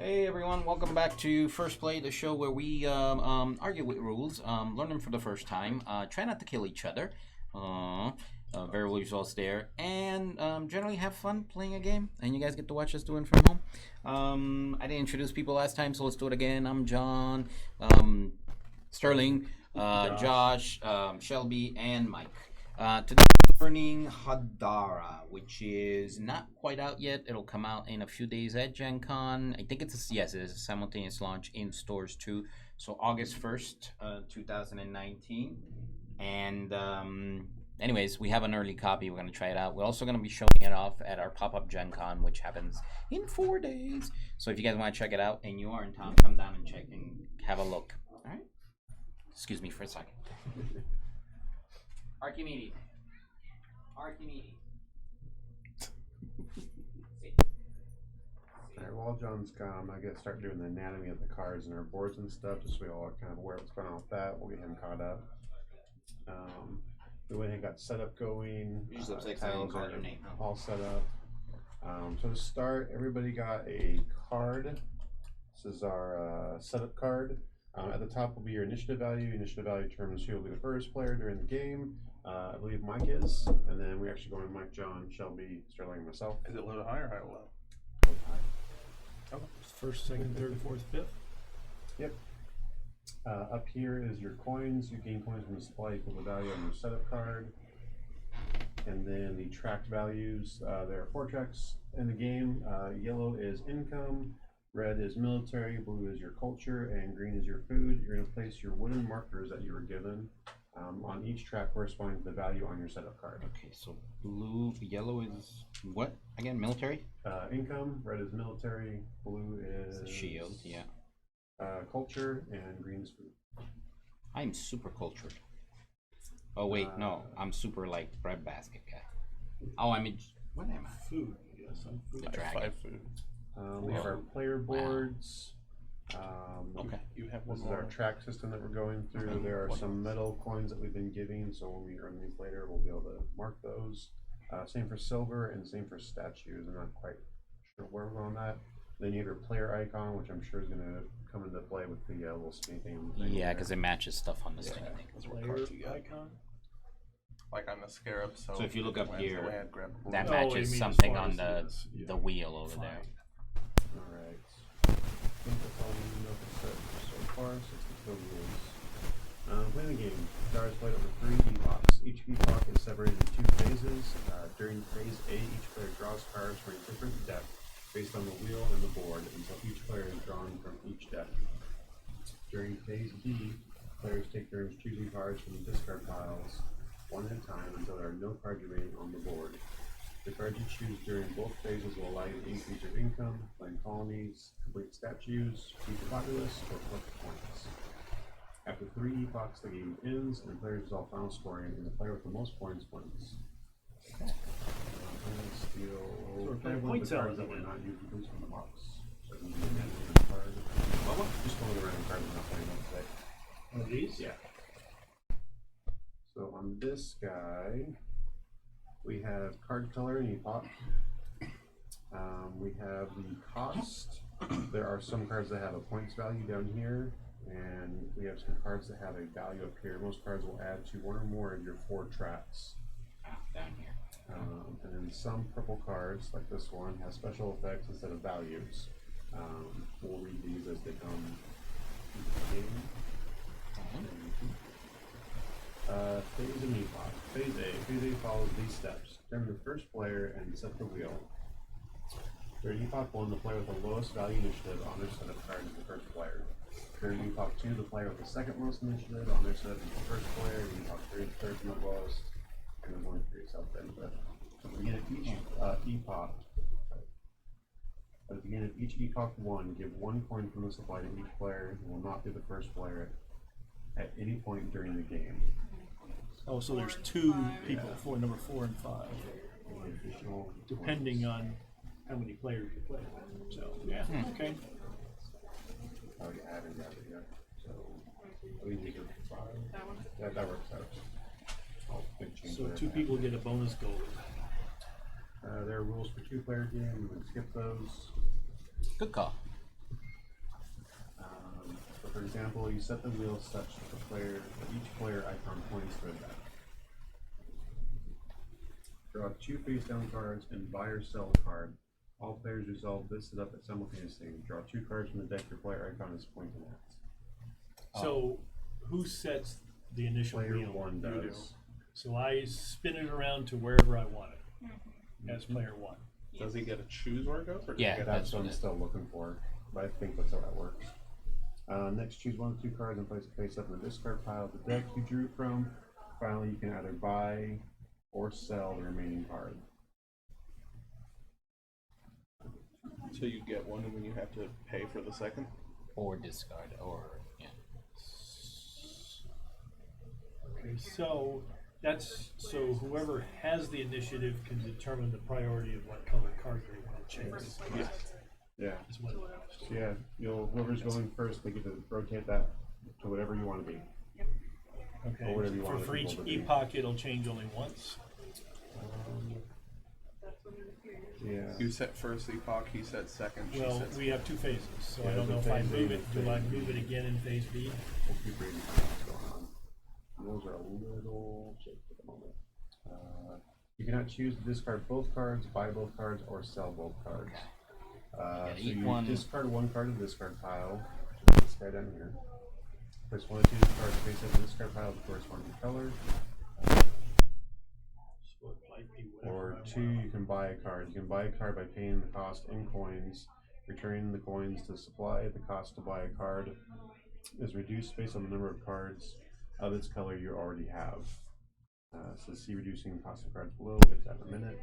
Hey everyone, welcome back to First Play, the show where we argue with rules, learn them for the first time, try not to kill each other, variable results there, and generally have fun playing a game, and you guys get to watch us doing from home. I didn't introduce people last time, so let's do it again. I'm John, Sterling, Josh, Shelby, and Mike. Today we're learning Hadara, which is not quite out yet. It'll come out in a few days at Gen Con. I think it's yes, it is a simultaneous launch in stores too. So August 1st, 2019. And anyways, we have an early copy. We're gonna try it out. We're also gonna be showing it off at our pop-up Gen Con, which happens in 4 days. So if you guys want to check it out and you are in town, come down and check and have a look. All right. Excuse me for a second. Archimedes. Alright, while John's gone, I gotta start doing the anatomy of the cards and our boards and stuff, just so we all are kind of aware of what's going on with that. We'll get him caught up. We went and got setup going. Usually looks like tiles call are your name, huh? all set up. So to start, everybody got a card. This is our setup card. At the top will be your initiative value. Initiative value determines who will be the first player during the game. I believe Mike is, and then we actually go in Mike, John, Shelby, Sterling, and myself. Is it low to high or high to low? Oh. First, second, third, fourth, fifth. Yep. Up here is your coins. You gain coins from the supply equal to the value on your setup card. And then the tracked values. There are 4 tracks in the game. Yellow is income, red is military, blue is your culture, and green is your food. You're going to place your wooden markers that you were given on each track corresponding to the value on your setup card. Okay, so yellow is what again? Military? Income, red is military, blue is the shield, yeah. Culture, and green is food. I'm super cultured. Oh wait, no, I'm super like bread basket guy. Oh, I mean, what am I? Food, yes, I'm food. The dragon. 5 food. We have our player boards. Okay. You have This one is our more. track system that we're going through. Okay. There are some metal coins that we've been giving, so when we earn these later, we'll be able to mark those. Same for silver and same for statues. I'm not quite sure where we're going on that. Then you have your player icon, which I'm sure is going to come into play with the little spinning thing. Yeah, because it matches stuff on this thing. I think. Player cards you got? icon. Like on the scarab, so So if you look up Wednesday here, we had grab a That Oh, blue. you matches mean as something far on as the this, yeah. the wheel over Fine. there. Alright. I think that's all we need to know for so far. 62 rules. Playing the game. Hadara is played over 3 epochs. Each epoch is separated into 2 phases. During phase A, each player draws cards from a different deck based on the wheel and the board until each player is drawn from each deck. During phase B, players take turns choosing cards from the discard piles one at a time until there are no cards remaining on the board. The cards you choose during both phases will allow you to increase your income, claim colonies, complete statues, feed the populace, or collect points. After 3 epochs, the game ends, and players resolve final scoring, and the player with the most points wins. I'm going to steal So we're playing one of points the out cards that again. we're not using boost from the box. So I can get an random card. Just one of the random cards I'm not playing on today. One of these? Yeah. So on this guy, we have card color and epoch. We have the cost. There are some cards that have a points value down here, and we have some cards that have a value up here. Most cards will add to 1 or more of your 4 tracks. Down here. And then some purple cards, like this one, have special effects instead of values. We'll read these as they come into the game. Phase and epoch. Phase A. Phase A follows these steps. Determine the first player and set the wheel. During epoch 1, the player with the lowest value initiative on their set of cards is the first player. During epoch 2, the player with the second lowest initiative on their set is the first player. In epoch 3, the third from the lowest. And then going through yourself then. But at the beginning of each epoch, at the beginning of each epoch 1, give 1 coin from the supply to each player and will not be the first player at any point during the game. Oh, so there's 2 people for number 4 and 5, Additional depending on how many players you play. So, yeah, okay. I already added that yet. So we need to yeah, that works out. I'll big change So there. 2 people get a bonus gold. There are rules for 2-player game. We can skip those. Good call. For example, you set the wheel such that each player icon points to a deck. Draw 2 face-down cards and buy or sell a card. All players resolve this setup simultaneously. Draw 2 cards from the deck your player icon is pointing at. So, who sets the initial Player wheel? 1 You do. does. So I spin it around to wherever I want it as player 1. Does he get to choose where it goes? Or does Yeah, he get That's that's what I'm what it- still looking for, but I think that's how that works. Next, choose 1 of 2 cards and place it face up in the discard pile of the deck you drew from. Finally, you can either buy or sell the remaining card. So you get one and then you have to pay for the second? Or discard, or yeah. Okay, so whoever has the initiative can determine the priority of what color card they want to chase. Yeah. Is what it is. So yeah, whoever's going first, they get to rotate that to whatever you want to be. Okay. Or whatever you want For the each people to be. epoch, it'll change only once. Yeah. You set first epoch, he set second, she Well, sets we have 2 phases, so Yeah, I don't know there's if a I phase move A it. and Do I phase move it B. again in phase B? We'll keep reading what's going on. Those are a little shaky at the moment. You cannot choose to discard both cards, buy both cards, or sell both cards. So eat you one. discard 1 card in the discard pile, which is this guy down here. Place 1 or 2 cards face up in the discard pile of the corresponding color. So it might be whatever Or I 2, want. you can buy a card. You can buy a card by paying the cost in coins, returning the coins to the supply. The cost to buy a card is reduced based on the number of cards of its color you already have. So see reducing cost of cards below. We'll get to that in a minute.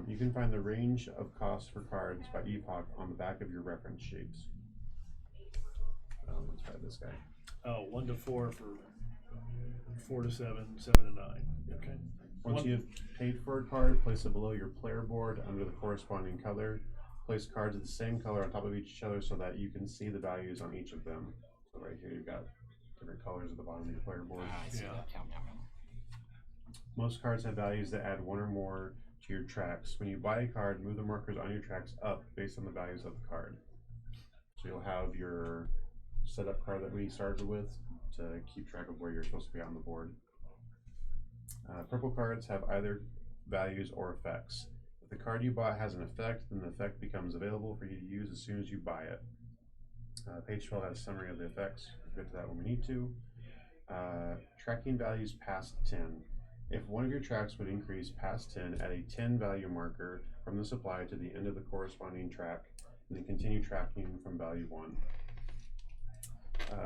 You can find the range of costs for cards by epoch on the back of your reference sheets. Let's try this guy. Oh, 1 to 4 for 4 to 7, 7 to 9. Okay. Once you have paid for a card, place it below your player board under the corresponding color. Place cards of the same color on top of each other so that you can see the values on each of them. So right here you've got different colors at the bottom of your player board. I see Yeah. that. Yum, yum, yum. Most cards have values that add 1 or more to your tracks. When you buy a card, move the markers on your tracks up based on the values of the card. So you'll have your setup card that we started with to keep track of where you're supposed to be on the board. Purple cards have either values or effects. If the card you bought has an effect, then the effect becomes available for you to use as soon as you buy it. Page 12 has a summary of the effects. We'll get to that when we need to. Tracking values past 10. If one of your tracks would increase past 10, add a 10 value marker from the supply to the end of the corresponding track, and then continue tracking from value 1.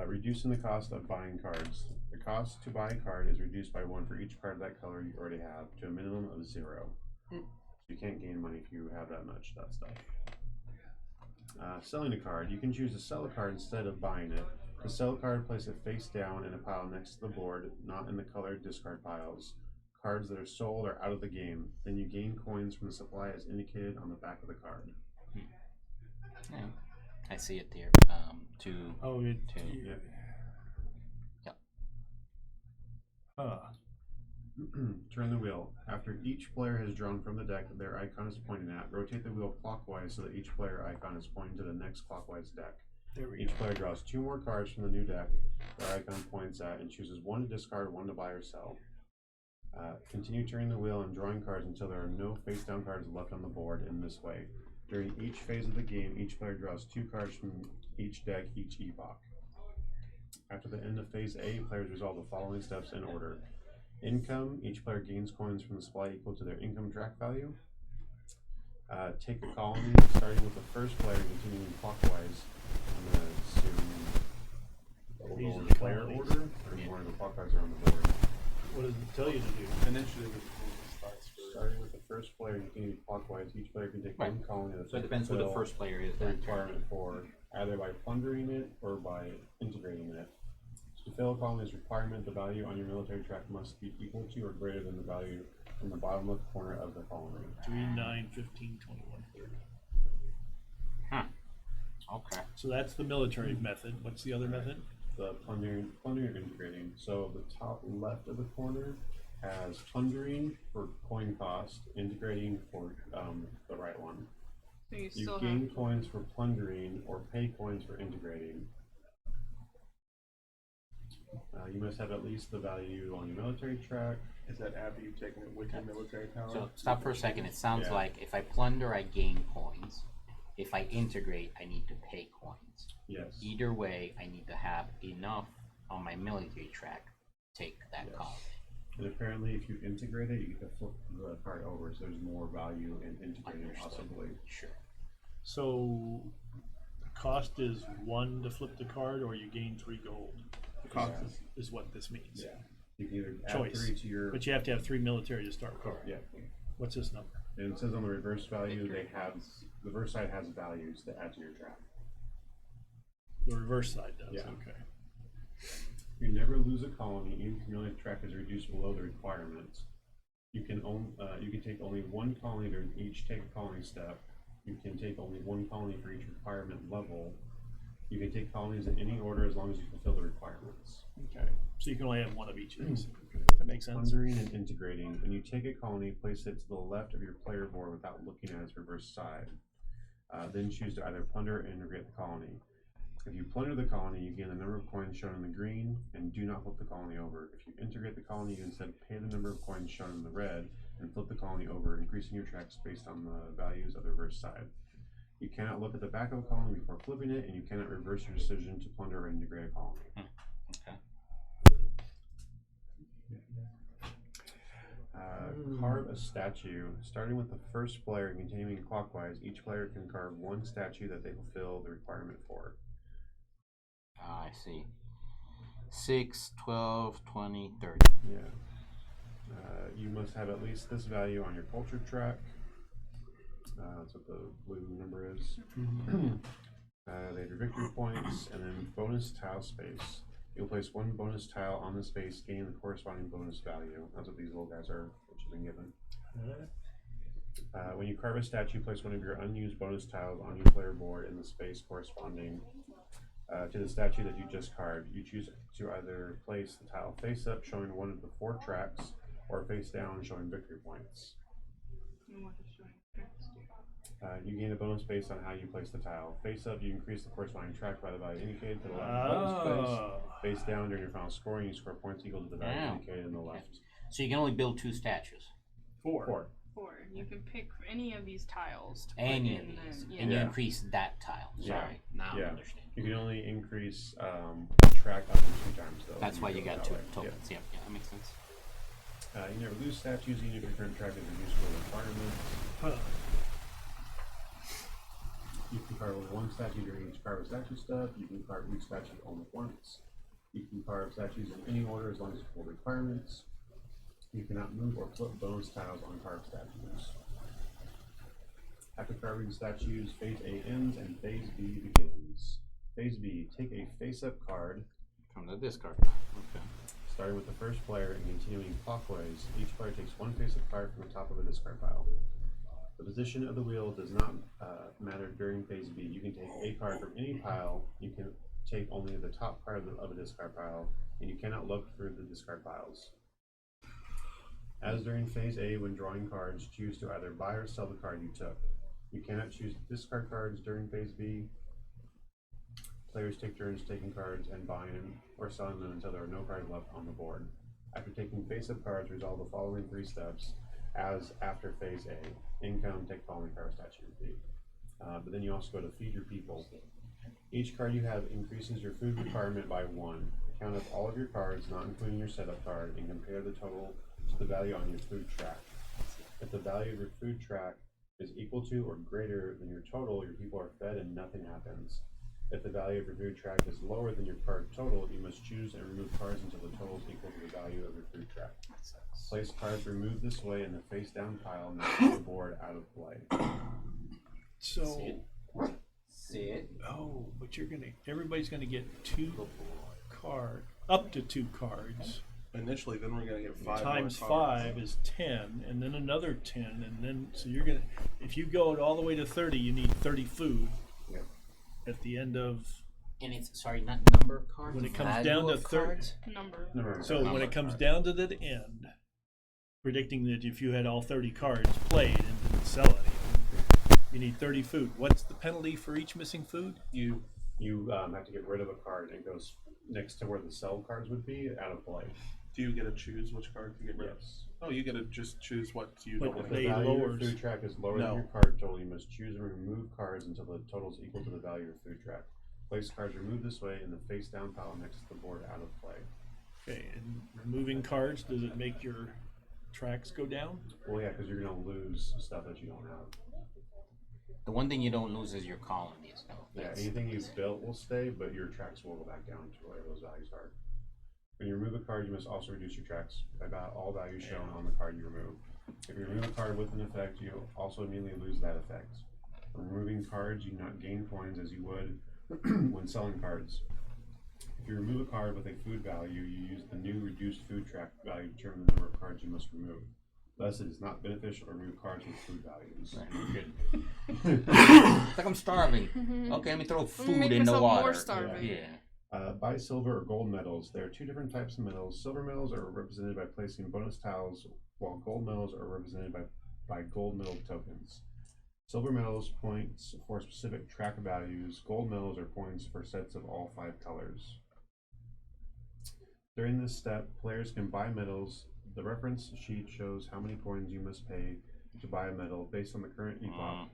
Reducing the cost of buying cards. The cost to buy a card is reduced by 1 for each card of that color you already have to a minimum of 0. So you can't gain money if you have that much of that stuff. Selling a card. You can choose to sell a card instead of buying it. To sell a card, place it face down in a pile next to the board, not in the colored discard piles. Cards that are sold are out of the game. Then you gain coins from the supply as indicated on the back of the card. Yeah, I see it there. Oh, it. Two. Yeah. Yep. Turn the wheel. After each player has drawn from the deck their icon is pointing at, rotate the wheel clockwise so that each player icon is pointing to the next clockwise deck. There we Each go. player draws 2 more cards from the new deck their icon points at and chooses 1 to discard, 1 to buy or sell. Continue turning the wheel and drawing cards until there are no face-down cards left on the board in this way. During each phase of the game, each player draws 2 cards from each deck each epoch. After the end of phase A, players resolve the following steps in order. Income, each player gains coins from the supply equal to their income track value. Take a colony, starting with the first player and continuing clockwise. I'm going to assume These we'll are go the in player colonies. order, or you want to go clockwise around the board. What does it tell you to do? Initiative starts for. Starting with the first player and continuing clockwise, each player can take Right. 1 colony at a So it time depends to who the fill first player is. the that turn. requirement for, either by plundering it or by integrating it. To fill a colony's requirement, the value on your military track must be equal to or greater than the value in the bottom left corner of the colony. 3, 9, 15, 21, 30. Okay. So that's the military method. What's the other method? The plundering or integrating. So the top left of the corner has plundering for coin cost, integrating for the right one. So you You still gain have coins for plundering or pay coins for integrating. You must have at least the value on your military track. Is that after you've taken it with your military power? So stop for a second. It sounds Yeah. like if I plunder, I gain coins. If I integrate, I need to pay coins. Yes. Either way, I need to have enough on my military track to take that Yes. colony. And apparently, if you integrate it, you get to flip the card over, so there's more value in integrating possibly. Sure. So the cost is 1 to flip the card, or you gain 3 gold. The cost Yeah. Is what this means. Yeah. You can either add Choice. 3 to your. But you have to have 3 military to start card. Yeah. What's this number? And it says on the reverse value, they have the reverse side has values to add to your track. The reverse side does. Yeah. Okay. You never lose a colony even if your military track is reduced below the requirements. You can take only 1 colony during each take a colony step. You can take only 1 colony for each requirement level. You can take colonies in any order as long as you fulfill the requirements. Okay. So you can only have 1 of each of these. That makes sense. Plundering and integrating. When you take a colony, place it to the left of your player board without looking at its reverse side. Then choose to either plunder or integrate the colony. If you plunder the colony, you gain the number of coins shown in the green and do not flip the colony over. If you integrate the colony, you instead pay the number of coins shown in the red and flip the colony over, increasing your tracks based on the values of the reverse side. You cannot look at the back of a colony before flipping it, and you cannot reverse your decision to plunder or integrate a colony. Okay. Carve a statue. Starting with the first player and continuing clockwise, each player can carve 1 statue that they fulfill the requirement for. I see. 6, 12, 20, 30. Yeah. You must have at least this value on your culture track. That's what the blue number is. They have your victory points and then bonus tile space. You'll place 1 bonus tile on the space, gain the corresponding bonus value. That's what these little guys are, which you've been given. When you carve a statue, place 1 of your unused bonus tiles on your player board in the space corresponding to the statue that you just carved. You choose to either place the tile face up, showing 1 of the 4 tracks, or face down, showing victory points. You gain a bonus based on how you place the tile. Face up, you increase the corresponding track by the value indicated to the left of the bonus space. Face down, during your final scoring, you score points equal to the value indicated in the left. So you can only build 2 statues. 4. 4. You can pick any of these tiles to Any put of in these. the, And you Yeah. increase that tile. Sorry. Now I understand. You can only increase a track up to 2 times, though. That's why you got 2 that way. tokens. Yeah, that makes sense. You never lose statues, even if your current track is reduced for requirements. You can carve only 1 statue during each carve a statue step. You can carve each statue only once. You can carve statues in any order as long as you fulfill requirements. You cannot move or flip bonus tiles on carved statues. After carving statues, phase A ends and phase B begins. Phase B, take a face-up card. From the discard pile. Okay. Starting with the first player and continuing clockwise, each player takes 1 face-up card from the top of a discard pile. The position of the wheel does not matter during phase B. You can take a card from any pile. You can take only the top card of a discard pile, and you cannot look through the discard piles. As during phase A, when drawing cards, choose to either buy or sell the card you took. You cannot choose to discard cards during phase B. Players take turns taking cards and buying or selling them until there are no cards left on the board. After taking face-up cards, resolve the following 3 steps as after phase A. Income, take following card, statue, repeat. But then you also go to feed your people. Each card you have increases your food requirement by 1. Count up all of your cards, not including your setup card, and compare the total to the value on your food track. If the value of your food track is equal to or greater than your total, your people are fed and nothing happens. If the value of your food track is lower than your card total, you must choose and remove cards until the total is equal to the value of your food track. Place cards removed this way in the face down pile next to the board out of play. So, See it? oh, but everybody's gonna get 2 up to 2 cards. Initially, then we're gonna get 5 Times more cards. 5 is 10, and then another 10, and then, so you're gonna, if you go all the way to 30, you need 30 food. Yep. At the end of, And it's, sorry, not number cards? when it comes value down to of 30, cards? number. so when Number it comes card. down to the end, predicting that if you had all 30 cards played and didn't sell any, you need 30 food. What's the penalty for each missing food? You You have to get rid of a card, and it goes next to where the sell cards would be out of play. Do you get to choose which card to get rid of? Yes. Oh, you get to just choose what you Like don't If want the They to. value of your lowers- food track is lower No. than your card total, you must choose and remove cards until the total is equal to the value of your food track. Place cards removed this way in the face down pile next to the board out of play. Okay, and removing cards, does it make your tracks go down? Well, yeah, because you're going to lose stuff that you don't have. The one thing you don't lose is your colonies, though. Yeah, That's- anything you've built will stay, but your tracks will go back down to whatever those values are. When you remove a card, you must also reduce your tracks by about all values shown on the card you remove. If you remove a card with an effect, you also immediately lose that effect. When removing cards, you do not gain coins as you would when selling cards. If you remove a card with a food value, you use the new reduced food track value to determine the number of cards you must remove. Thus, it is not beneficial to remove cards with food values. It's like I'm starving. Okay, let me throw Let me food make in the myself water. more starving. Yeah. Buy silver or gold medals. There are two different types of medals. Silver medals are represented by placing bonus tiles, while gold medals are represented by gold medal tokens. Silver medals points for specific track values. Gold medals are points for sets of all 5 colors. During this step, players can buy medals. The reference sheet shows how many coins you must pay to buy a medal based on the current epoch.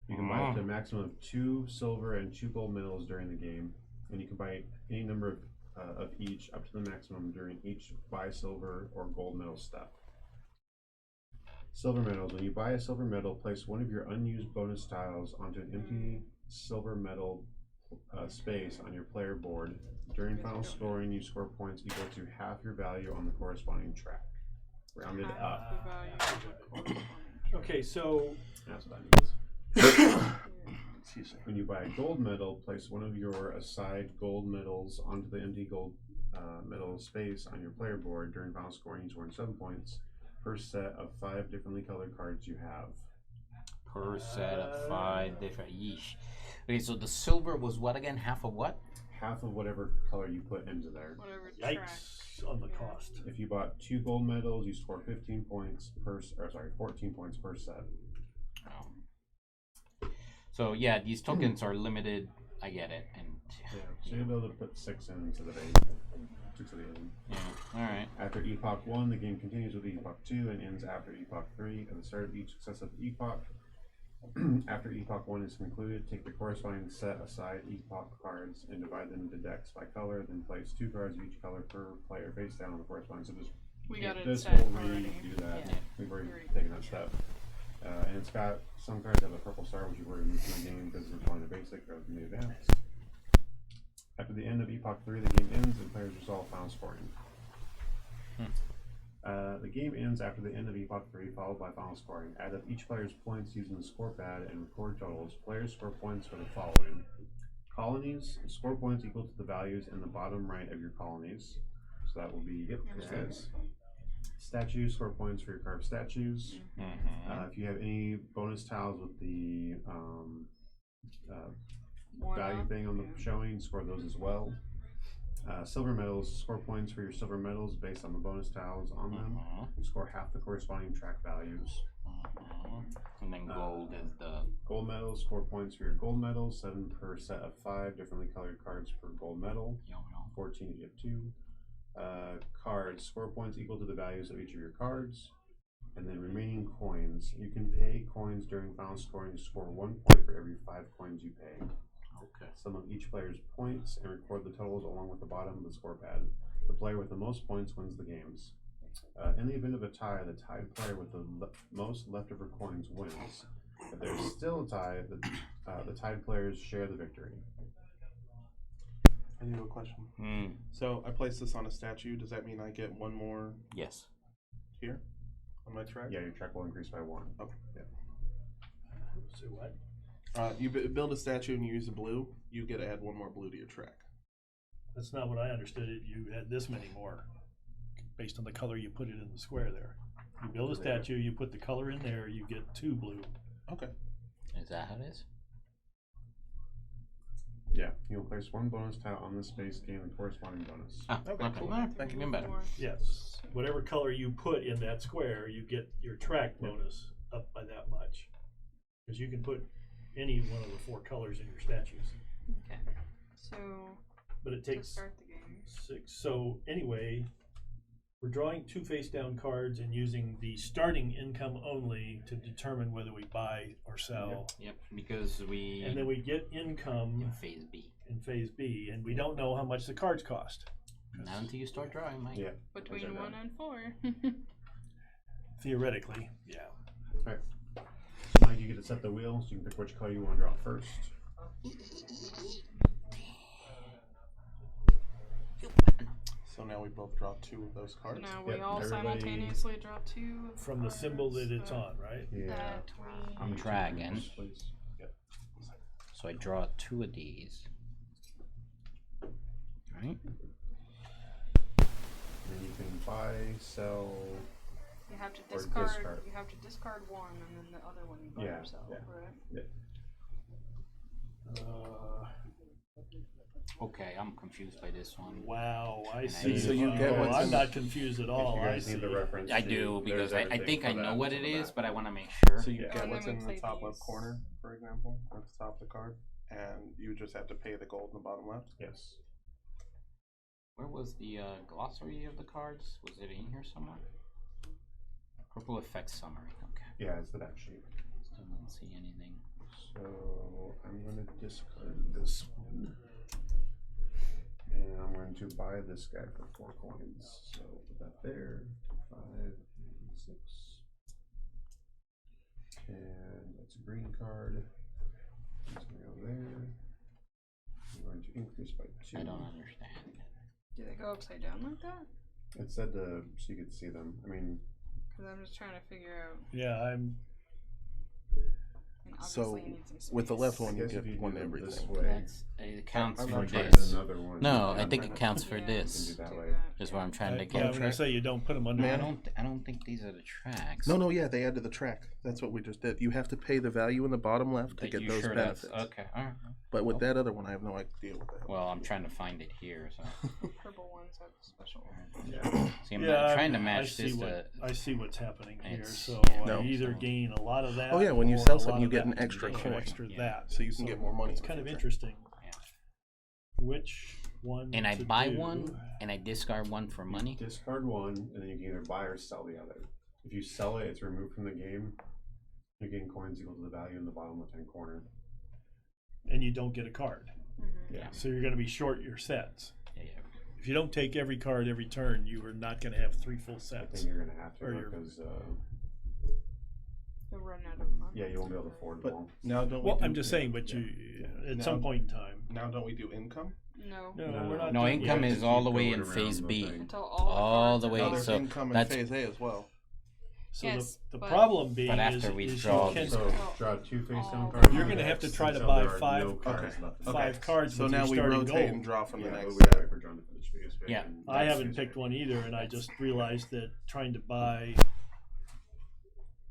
You can buy up to a maximum of 2 silver and 2 gold medals during the game, and you can buy any number of each up to the maximum during each buy silver or gold medal step. Silver medals. When you buy a silver medal, place one of your unused bonus tiles onto an empty silver medal space on your player board. During final scoring, you score points equal to half your value on the corresponding track. Rounded up. Okay, so That's what that means. Excuse me. When you buy a gold medal, place one of your aside gold medals onto the empty gold medal space on your player board. During final scoring, you score 7 points per set of 5 differently colored cards you have. Per set of 5 different. Yeesh. Okay, so the silver was what again? Half of what? Half of whatever color you put into there. Whatever track. yikes on the cost. If you bought 2 gold medals, you score 15 points per, 14 points per set. So yeah, these tokens are limited. I get it. And Yeah, so you'll be able to put 6 in instead of 8. 6 of the 8. yeah, all right. After Epoch 1, the game continues with Epoch 2 and ends after Epoch 3. At the start of each successive Epoch, after Epoch 1 is concluded, take the corresponding set aside Epoch cards and divide them into decks by color, then place 2 cards of each color per player face down on the corresponding. So just We got it this set will already. redo that. Yeah. We've already Already. taken that step. And it's got some cards have a purple star, which you've already moved from the game because we're playing the basic or the advanced. After the end of Epoch 3, the game ends and players resolve final scoring. The game ends after the end of Epoch 3, followed by final scoring. Add up each player's points using the score pad and record totals. Players score points for the following: colonies, score points equal to the values in the bottom right of your colonies. So that will be says. Statues, score points for your carved statues. If you have any bonus tiles with the One value up. thing on the showing, score those as well. Silver medals, score points for your silver medals based on the bonus tiles on them. You score half the corresponding track values. And then gold is the Gold medals, score points for your gold medals, 7 per set of 5 differently colored cards per gold medal. 14 if you have 2. Cards, score points equal to the values of each of your cards. And then remaining coins. You can pay coins during final scoring to score 1 point for every 5 coins you pay. okay. Sum of each player's points and record the totals along with the bottom of the score pad. The player with the most points wins the games. In the event of a tie, the tied player with the most leftover coins wins. If there's still a tie, the tied players share the victory. I do have a question. So I place this on a statue. Does that mean I get 1 more Yes. here on my track? Yeah, your track will increase by 1. Okay. Yeah. So what? You build a statue and you use a blue. You get to add 1 more blue to your track. That's not what I understood it. You had this many more based on the color you put it in the square there. You build a statue, you put the color in there, you get 2 blue. Okay. Is that how it is? Yeah, you'll place 1 bonus tile on this space, gain the corresponding bonus. Okay, cool. All right, Thank you. even better. Yes. Whatever color you put in that square, you get your track bonus up by that much. Because you can put any one of the 4 colors in your statues. Okay. So but it to takes start the game. 6. So anyway, we're drawing 2 face down cards and using the starting income only to determine whether we buy or sell. Yep, because we And then we get income in phase B. in phase B, and we don't know how much the cards cost. Not until you start drawing, Mike. Yeah. Between Those are 1 done. and 4. Theoretically, yeah. Alright. So Mike, you get to set the wheel, so you can pick which color you want to draw first. So now we both draw 2 of those cards. Now we Yep, all everybody- simultaneously draw 2 of From the symbol that cards it's on, right? Yeah. that we I'm Dragon. Please. Yep. So I draw 2 of these. Right? Then you can buy, sell. you have to Or discard. discard. You have to discard one, and then the other one you buy Yeah, yourself, yeah. right? Okay, I'm confused by this one. Wow, I And see. So you get what's I'm in- not confused at all. If you I guys see. need the reference. I to- do, because there's I everything think for I know that what on it the is, back. but I want to make sure. So you Yeah. get And what's then in we the play top left these. corner, for example, at the top of the card, and you just have to pay the gold in the bottom left. Yes. Where was the glossary of the cards? Was it in here somewhere? Purple effects summary. Okay. Yeah, it's the back sheet. Still don't see anything. So I'm going to discard this one. And I'm going to buy this guy for 4 coins. So put that there. 5 and 6. And that's a green card. It's going to go there. I'm going to increase by 2. I don't understand. Do they go upside down like that? It said to, so you could see them. I mean, Because I'm just trying to figure out. Yeah, I'm. And So, obviously you need some with the space. left I one, you guess if get you one do to them everything. this way, That's, it counts I'm for not trying this. another one. No, Yeah, I think I'm it trying counts to- for Yeah, this. do that do way. that. Is what I'm trying to Yeah, I'm get. gonna say you don't put them under. I don't think these are the tracks. No, yeah, they add to the track. That's what we just did. You have to pay the value in the bottom left to But get you those sure benefits. that's okay? All right. But with that other one, I have no idea what the hell. Well, I'm trying to find it here. So The purple ones have special. Yeah. see, I'm Yeah, trying to I match see this what to. I see what's happening here. It's- So yeah, I no. either gain a lot of that. Oh, yeah, when you or sell a something, lot you of get that. an extra Or coin. extra Yeah. that. So you can get more money. It's in the kind of future. interesting. Yeah. Which one? And I to buy do. one and I discard one for money. Discard one, and then you can either buy or sell the other. If you sell it, it's removed from the game. You gain coins equal to the value in the bottom left-hand corner. and you don't get a card. Mm-hmm. Yeah. So you're going to be short your sets. Yeah, yeah. If you don't take every card every turn, you are not going to have 3 full I sets. think you're going to have to Or you're- because, They'll run out of money. yeah, you won't be able to afford them But all. now don't Well, we do, I'm just saying, but you at Now- some point in time. now don't we do income? No. No, No, we're not. No, done income yet. is all the Keep way going in around phase the B. thing. Until All the cards are way, Oh, gone. there's so income in that's- phase A as well. So Yes, the but- problem being But is, after we is draw you can So Oh. draw 2 face Oh. down cards. You're gonna have to try to until buy there are 5 no cards Okay. left. Okay. 5 cards So with now your we starting rotate gold. and draw from Yeah, the but next we gotta set. wait for John to finish phase B, Yeah. and I that's haven't phase picked A. one either, and I just realized that trying to buy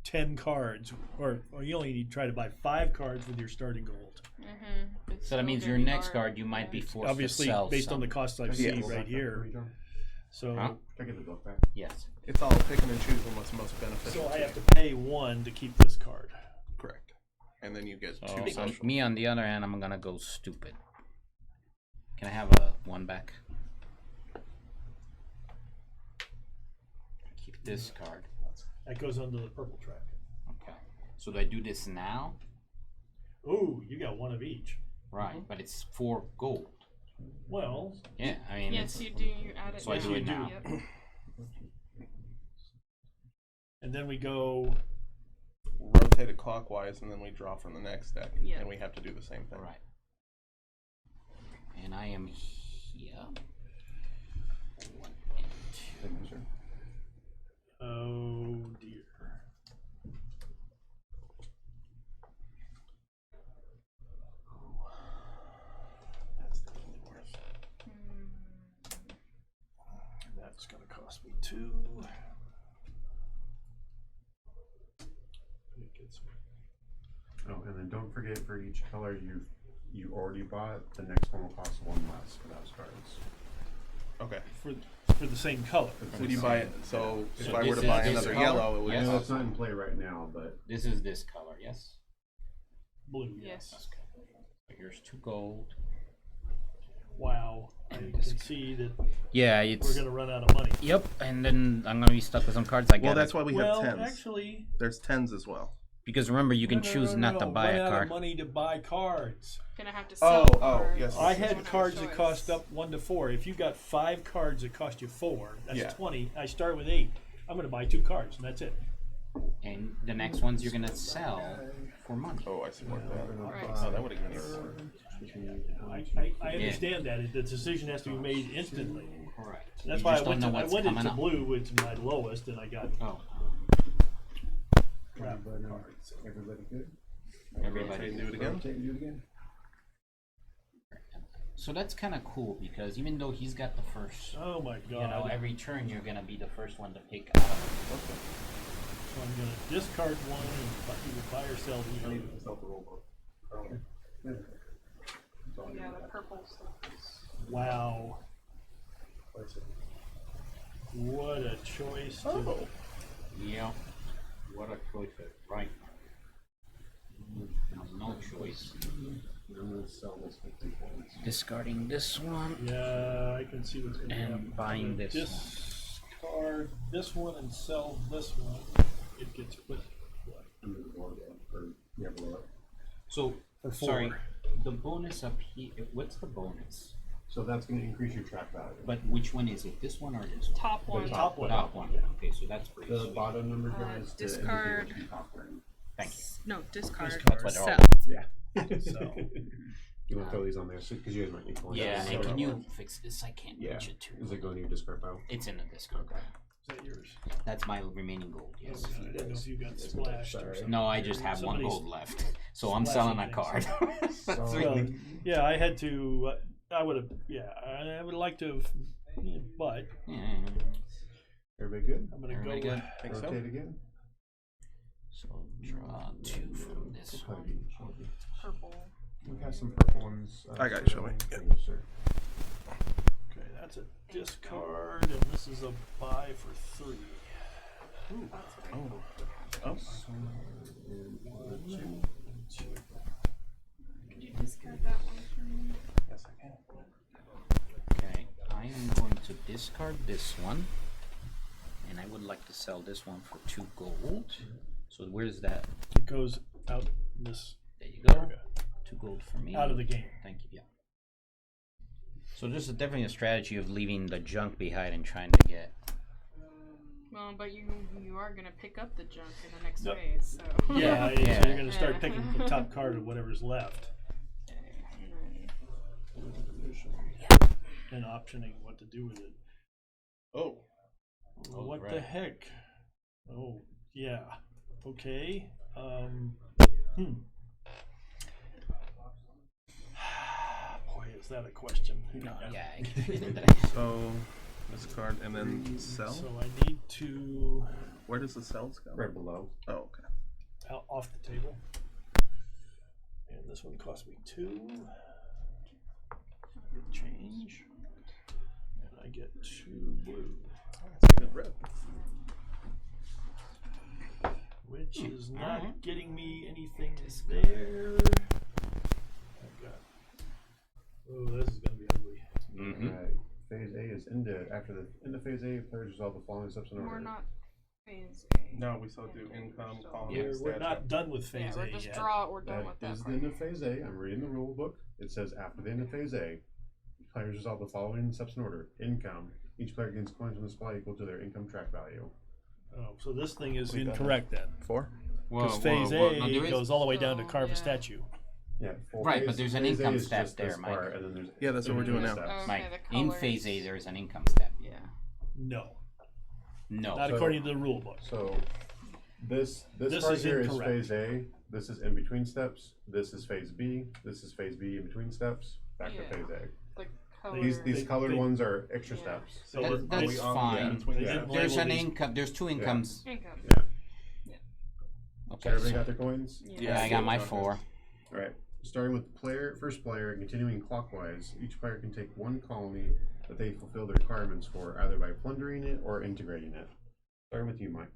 10 cards, or you only need to try to buy 5 cards with your starting gold. Mm-hmm. So that means your next card you might be forced Obviously, to sell. based on the some. costs I Can I see get the book right back for here. you, John? So, Huh? Can I get the book back? Yes. It's all picking and choosing what's most beneficial. so I to have you. to pay 1 to keep this card. Correct. And then you get So 2 on special. me, on the other hand, I'm gonna go stupid. Can I have a 1 back? Keep this card. That goes under the purple track. Okay. So do I do this now? Ooh, you got 1 of each. Right, but it's 4 gold. Well, Yeah, I mean. Yes, it's, you do. You add it. So I now. do it now. Yep. and then we go. Rotate it clockwise, and then we draw from the next deck. Yeah. And we have to do the same thing. Right. And I am here. 1 and 2. Thank you, sir. Oh dear. That's definitely worse. That's gonna cost me 2. It gets me. Oh, and then don't forget for each color you already bought, the next one will cost 1 less for those cards. Okay. For the same color. Would you buy it? So if So I were this to buy is this another color? yellow, it would Yes. No, cost it's not in play right now, but This is this color, yes? Blue. Yes. Okay. So here's 2 gold. Wow. I can see that Yeah, we're it's. going to run out of money. Yep, and then I'm gonna be stuck with some cards I got. Well, that's why we have Well, tens. actually, There's tens as well. Because remember, you can choose not to buy run a out card. of money to buy cards. Gonna have to Oh, sell. oh, cards. yes. I This had one cards has that choice. cost up 1 to 4. If you got 5 cards that cost you 4, that's Yeah. 20. I start with 8. I'm going to buy 2 cards, and that's it. And the next ones you're gonna sell for money. Oh, I support that. Right. Oh, that would have given me more. I understand that. The decision has to be made instantly. Correct. That's You why just don't know I what's went coming into up. blue, which is my lowest, and I got Oh, crap Everybody, cards. everybody good? everybody. Do it again. Rotate and do it again. So that's kind of cool because even though he's got the first, Oh my you know, god. every turn you're gonna be the first one to pick out. So I'm going to discard 1 and either buy or sell the other. Yeah, the purple stuff. Wow. What a choice. To, Yeah. What a choice, right? No choice. I'm gonna sell this 50 points. Discarding this one Yeah, I can see what's going to and happen. buying I'm gonna this one. discard this one and sell this one. It gets put what? I'm gonna blow it up, or yeah, blow it. So, For 4. sorry, the bonus up here. What's the bonus? So that's gonna increase your track value. But which one is it? This one or this one? Top one. top one. Top one. Okay, so that's pretty The sweet. bottom number here is the discard. indicator keep offering. Thank you. No, discard. Discard. But Sell. Yeah. So. You want to throw these on there because you guys might need coins. Yeah, So and can that you one- fix this? I can't Yeah. reach it too. Is it going to your discard pile? It's in the discard. Okay. Is that yours? That's my remaining gold. Yes. I didn't know if you got splashed or something. No, I just have one Somebody's gold left, so I'm splashing selling a card. things. That's So- Well, really- yeah, I had to. I would have. Yeah, I would like to have. But Yeah. Everybody good? I'm gonna Everybody go. good? Think so? Rotate again. So draw 2 from this We'll one. play each one. Purple. We got some purple ones. I got you, Shelby. Thank you, sir. Okay, that's a discard, and this is a buy for 3. Ooh. That's what I Oh. Oh. One, two. Can you discard that one for me? Yes, I can. Okay, I am going to discard this one, and I would like to sell this one for 2 gold. So where's that? It goes out this. There you go. There we go. 2 gold for me. Out of the game. Thank you. Yeah. So this is definitely a strategy of leaving the junk behind and trying to get. Well, but you are gonna pick up the junk in the next Yep. phase, so. Yeah, so Yeah. you're gonna start picking the top card of whatever's left And then and optioning what to do with it. Oh. Oh, What the right. heck? Oh, yeah. Okay. Boy, is that a question. Yeah. I can get into that. So this card and then sell. So I need to Where does the cells go? Right below. Oh, okay. out off the table. And this one cost me 2. Good change. And I get 2 blue. That's a good rip. Which is not Alright. getting me anything there. I've got. Oh, this is gonna be ugly. Mm-hmm. Alright. Phase A is into phase A. Players resolve the following steps in order. we're not phase A. No, we still do income, colony, Yeah. We're statue. not done with phase Yeah, A we're just yet. we're done with That that is the part. end of phase A. I'm reading the rule book. It says after the end of phase A, players resolve the following steps in order. Income. Each player gains coins from the supply equal to their income track value. Oh, so this thing is We done incorrect then. 4? Because phase A No, there is- goes all the way down to Oh, carve yeah. a statue. Yeah. full Right, phase- but there's an phase A income is step just this there, Mike. part, and then there's Yeah, that's what we're doing now. steps. Okay, Mike, the in colors. phase A, there is an income step. Yeah. No, No. not So- according to the rule book. So this This part is here is incorrect. phase A. This is in between steps. This is phase B. This is phase B in between steps. Back Yeah. to phase A. The color. These They- colored they- ones are extra Yeah. steps. So That- are that's we on fine. between They steps? didn't There's label an these- income. There's 2 incomes. Income. Yeah. Okay. Everybody so- got their coins? yeah, I got my 4. All right. Starting with first player, and continuing clockwise, each player can take 1 colony that they fulfill the requirements for, either by plundering it or integrating it. Starting with you, Mike.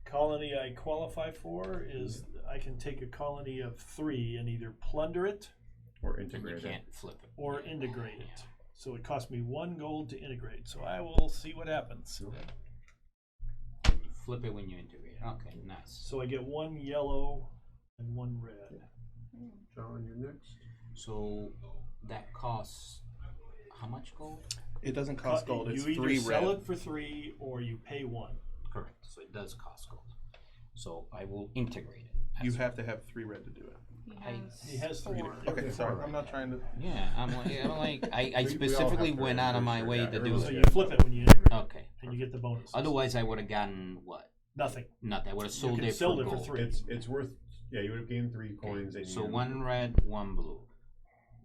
Colony I qualify for is I can take a colony of 3 and either plunder it Or and you integrate it. can't flip it. or integrate it. So it cost me 1 gold to integrate. So I will see what happens. You flip it when you integrate. Okay, nice. So I get 1 yellow and 1 red. John, you're next. So that costs how much gold? It doesn't cost gold. It's You either 3 sell red. it for 3 or you pay 1. Correct. So it does cost gold. So I will integrate it. You have to have 3 red to do it. He has 3. Okay, sorry. I'm not trying to. Yeah, I specifically went out of my way to do So it. you flip it when you integrate. Okay. And you get the bonus. Otherwise, I would have gotten what? Nothing. Nothing. I would have You sold can it sell for it for gold. 3. It's worth. Yeah, you would have gained 3 coins. And So you, 1 red, 1 blue,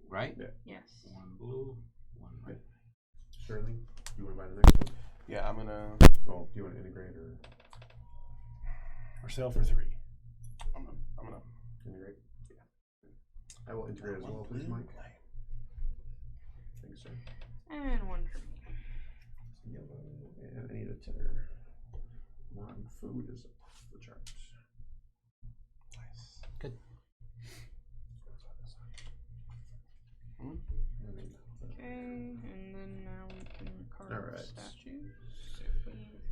right? Yeah. Yes. 1 blue, 1 red. Sterling, you want to buy the next one? Yeah, I'm gonna. Oh, do you want to integrate or Or sell for 3. I'm gonna. integrate? Yeah. I will integrate as well, please, Mike. Thanks, sir. And 1 for me. Yellow, and I need a tenner. Non-food is off the charts. Nice. Good. Okay, and then now we can carve Alright. statues.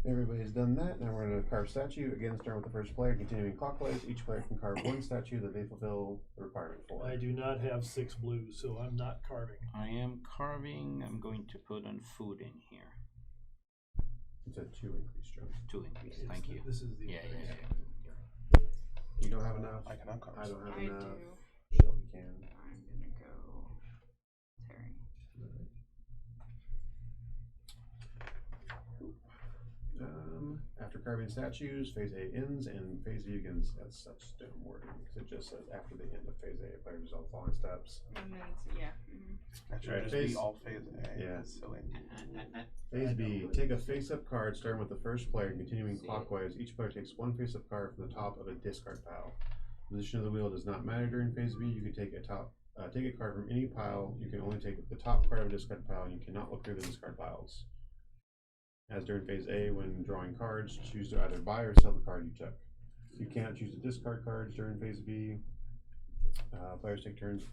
Everybody's done that. Now we're going to carve statue. Again, starting with the first player, continuing clockwise. Each player can carve 1 statue that they fulfill the requirement for. I do not have 6 blues, so I'm not carving. I am carving. I'm going to put on food in here. It's a 2 increase, Joe. 2 increase. Thank you. This is the Yeah. You don't have enough. I cannot carve. I don't have I enough. do. Shelby can. I'm gonna go Terry. After carving statues, phase A ends and phase B begins. That's such dumb wording because it just says after the end of phase A, players resolve the following steps. And then, yeah. That should Alright, just phase- be all phase A. Yeah. That's silly. Phase B, take a face-up card starting with the first player and continuing clockwise. Each player takes 1 face-up card from the top of a discard pile. The position of the wheel does not matter during phase B. You can take a card from any pile. You can only take the top card of a discard pile, and you cannot look through the discard piles. As during phase A, when drawing cards, choose to either buy or sell the card you took. You cannot choose to discard cards during phase B. Players take turns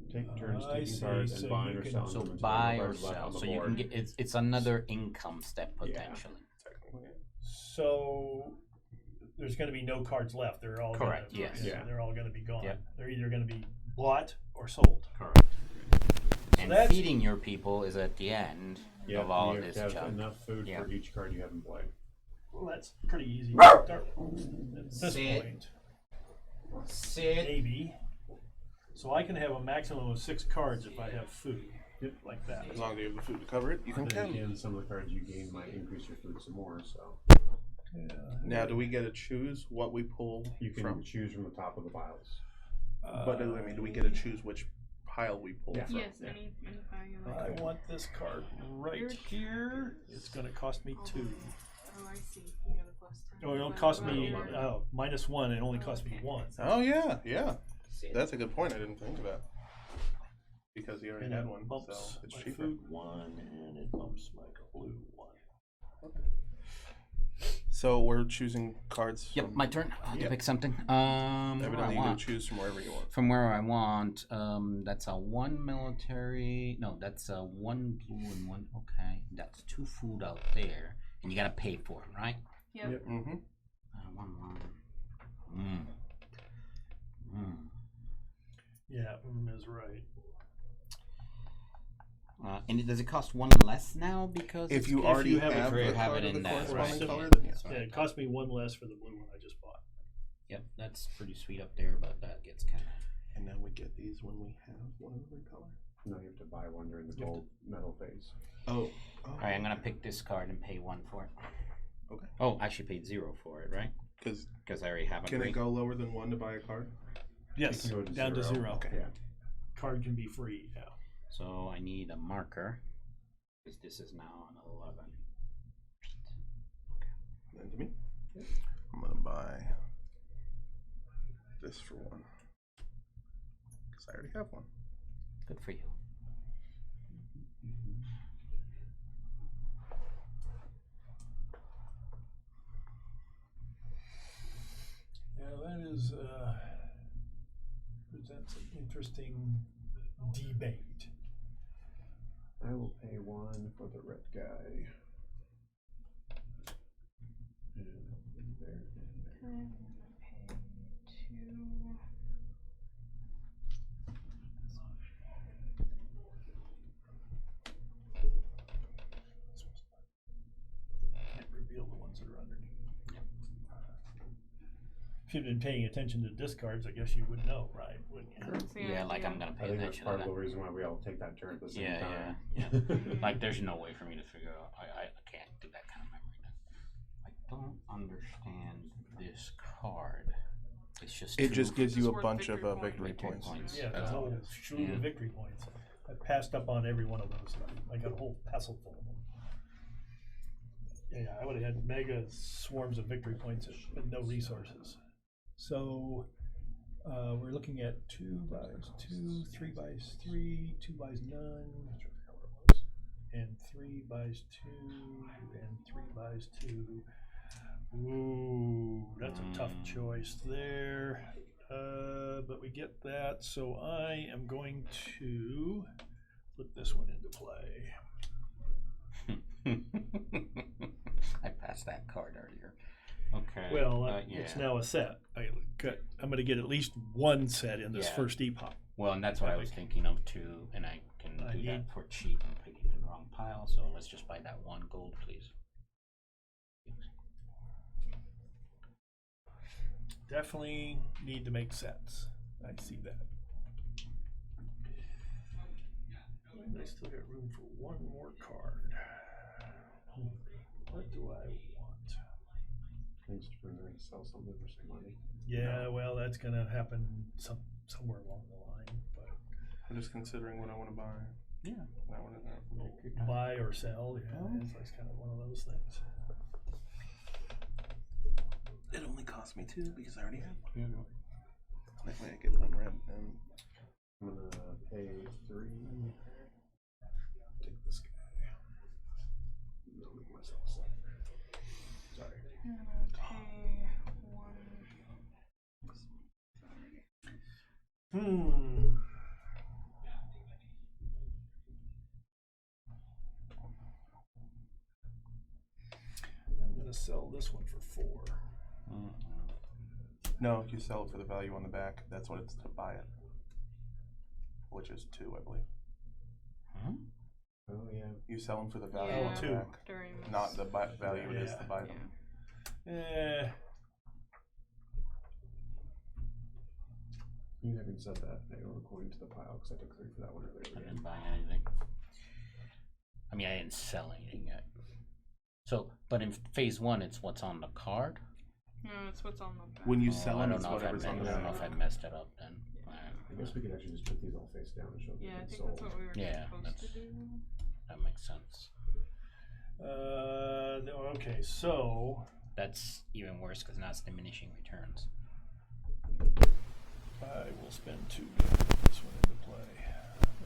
I taking see. cards and So buying you or can- selling So them until buy no or cards left sell. on the So you board. can get it's another income step potentially. Technically. So there's going to be no cards left. They're all Correct, Gonna, yes. Yeah. They're all going to be gone. Yep. They're either going to be bought or sold. Correct. And that's- feeding your people is at the end Yeah, of all you of have this to have junk. enough food Yeah. for each card you have in play. Well, that's pretty easy to start at this Sit. point. Sit. Maybe. So I can have a maximum of 6 cards if I have food. Like that. As long as you have the food to cover it, you can Then count. again, some of the cards you gain might increase your food some more, so Now, do we get to choose what we pull you can from? choose from the top of the piles. But do we get to choose which pile we pull Yeah. from? Yes, any pile you like. I want this card right here. It's going to cost me 2. Oh, I see. You got a plus 10. Oh, it'll cost me Well, -1. It only cost me 1. Oh yeah, yeah. Sit. That's a good point. I didn't think of that. Because you already And had it one, bumps so it's my cheaper. food 1, and it bumps my blue 1. So we're choosing cards. Yep, from, my turn to Yep. pick something. Where I Evidently, you can want. choose from wherever you want. From where I want. That's a 1 military. No, that's a 1 blue and 1. Okay, that's 2 food out there, and you gotta pay for it, right? Yep. Yep. Mm-hmm. 1. Yeah, is right. And does it cost 1 less now because If you if already you have have, it, the have card it of in the that corresponding right. color, Yeah. then yes. Yeah, it cost me 1 less for the blue one I just bought. Yep, that's pretty sweet up there, but that gets kind of. And now we get these when we have one of every color. No, you have to buy one during the gold medal phase. Oh. All right, I'm gonna pick this card and pay 1 for it. Okay. Oh, I actually paid 0 for it, right? Because Because I already have a can it green. go lower than 1 to buy a card? Yes, You can go to down to 0. 0. Okay. Yeah. Card can be free. Yeah. So I need a marker because this is now an 11. Then to me. I'm gonna buy this for 1. Because I already have one. Good for you. Yeah, that is. presents an interesting debate. I will pay 1 for the red guy. And there and there. I'm gonna pay 2. Can't reveal the ones that are underneath. If you'd been paying attention to discards, I guess you would know, right? Wouldn't you? That's the Yeah, like idea. I'm gonna I pay think that's attention part to of the that. reason why we all take that turn at the same Yeah, time. yeah. Like there's no way for me to figure out. I can't do that kind of memory. I don't understand this card. It's just It two just gives you a It's worth bunch of victory victory points. points. Yeah, That's the all whole it is. slew Yeah. of victory points. I passed up on every one of those. I got a whole pestle full of them. Yeah, I would have had mega swarms of victory points but no resources. So we're looking at 2 buys 2, 3 buys 3, 2 buys none, and 3 buys 2, and 3 buys 2. Ooh, that's a tough choice there. But we get that, so I am going to put this one into play. I passed that card earlier. Okay. Well, yeah. it's now a set. I'm going to get at least one set in this Yeah. first epoch. Well, and that's what I was thinking of too, and I can I do need- that for cheap and pick it in the wrong pile. So let's just buy that 1 gold, please. Definitely need to make sets. I see that. And I still got room for one more card. What do I want? Thanks for going to sell something for some money. Yeah, well, that's going to happen somewhere along the line. But I'm just considering what I want to buy. Yeah. That one and that. buy or sell, yeah, it's kind of one of those things. It only cost me 2 because I already have one. That way I get 1 red and I'm going to pay 3. Take this guy. I'll make myself a set. Sorry. I'm gonna pay 1. I'm going to sell this one for 4. no, you sell it for the value on the back. That's what it's to buy it, which is 2, I believe. Huh? Oh, yeah. You sell them for the value Yeah, on the 2. back, during not the value it is Yeah. to buy Yeah. them. You having said that, I owe a coin to the pile because I took 3 for that one earlier. I didn't buy anything. I mean, I didn't sell anything yet. So, but in phase 1, it's what's on the card. No, it's what's on the back. When you Oh, sell I them, don't it's know if I whatever's on the I don't know if I back. messed it up then. I guess we could actually just put these all face down and show them Yeah, I being think sold. that's what we were Yeah, supposed that's- to do. That makes sense. Okay, so That's even worse because now it's diminishing returns. I will spend 2 to put this one into play.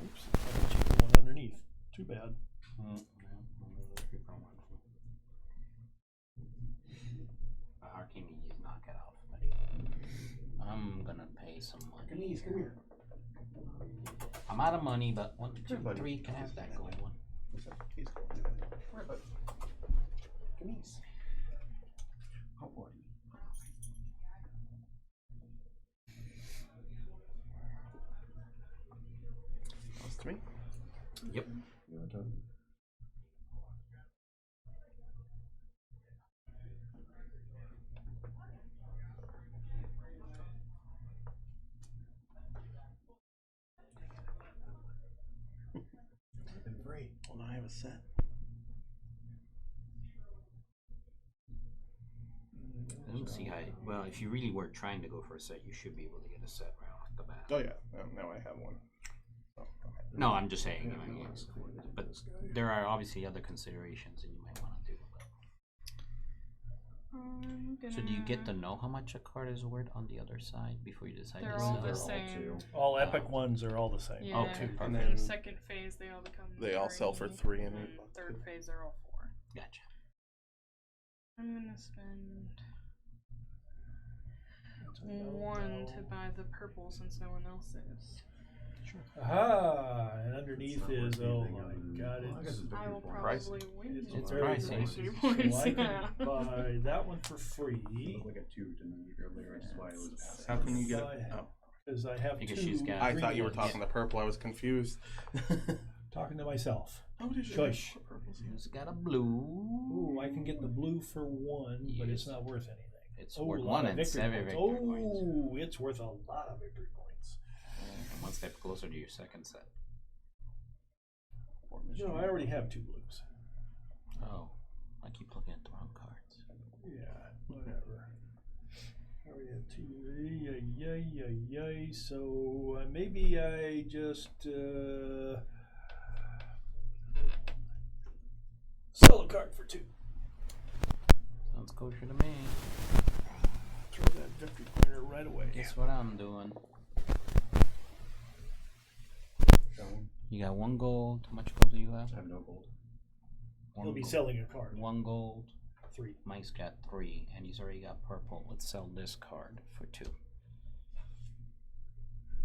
Oops, I cheated one underneath. Too bad. Archimedes, knock it off, buddy. I'm gonna pay some money. Archimedes, come here. I'm out of money, but 1, 2, buddy. 3 can have that gold one. He's going to Where, bud? Archimedes. Oh, boy. That's 3. Yep. You're done. And 3. Well, now I have a set. I don't see how. Well, if you really were trying to go for a set, you should be able to get a set right off the bat. Oh yeah, now I have one. Oh, okay. No, I'm just saying. I mean, no, it's cool. but This guy. there are obviously other considerations that you might want to do. So, do you get to know how much a card is worth on the other side before you decide They're to all sell? the They're same. All epic ones are all the same. Yeah. Okay, In perfect. And the then second phase, they all become. they all sell for 3, 3 and then third phase, they're all 4. Gotcha. I'm gonna spend one to buy the purple since no one else is. Aha! And underneath It's not is, worth oh anything my other than- god, well, I guess it's it's I will victory Price. probably win. it's very very pricey. pricey. Victory So points, I yeah. can buy that one for free Look at two to me earlier. That's why it was a pass. How can you get Bye. it? Oh. because I have Because two. she's got- I green thought you were ones. talking the purple. I was confused. Talking to myself. Oh, did you? Shush. Who's got a blue? Ooh, I can get the blue for one, but it's Yes. not worth anything. It's Oh, worth a lot one of and victory 7 points. victory points. Oh, it's worth a lot of victory points. And one step closer to your second set. No, I already have two blues. Oh, I keep looking at the wrong cards. Yeah, whatever. I already have two. Yay. So maybe I just sell a card for two. Sounds kosher to me. Throw that victory pointer right away. Guess what I'm doing? Selling. You got 1 gold. How much gold do you have? I have no gold. One He'll be gold. selling a card. 1 gold. Three. Mike's got 3, and he's already got purple. Let's sell this card for 2.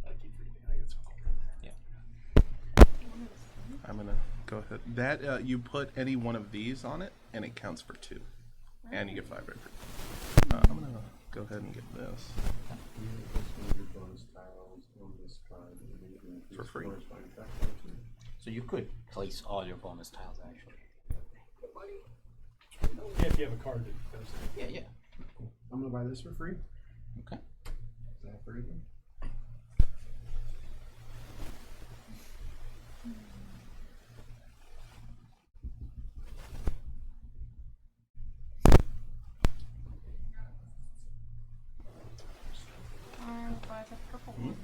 I keep forgetting. I get some gold. I'm gonna go ahead. That you put any one of these on it, and it counts for 2, and you get 5 victory. I'm gonna go ahead and get this. Bonus tiles on this card. And then you can increase For free. bonus by factor two. So you could place all your bonus tiles, actually. Yeah, if you have a card that does that. Yeah. I'm gonna buy this for free. Okay. Is that free? Then? I'll buy the purple one.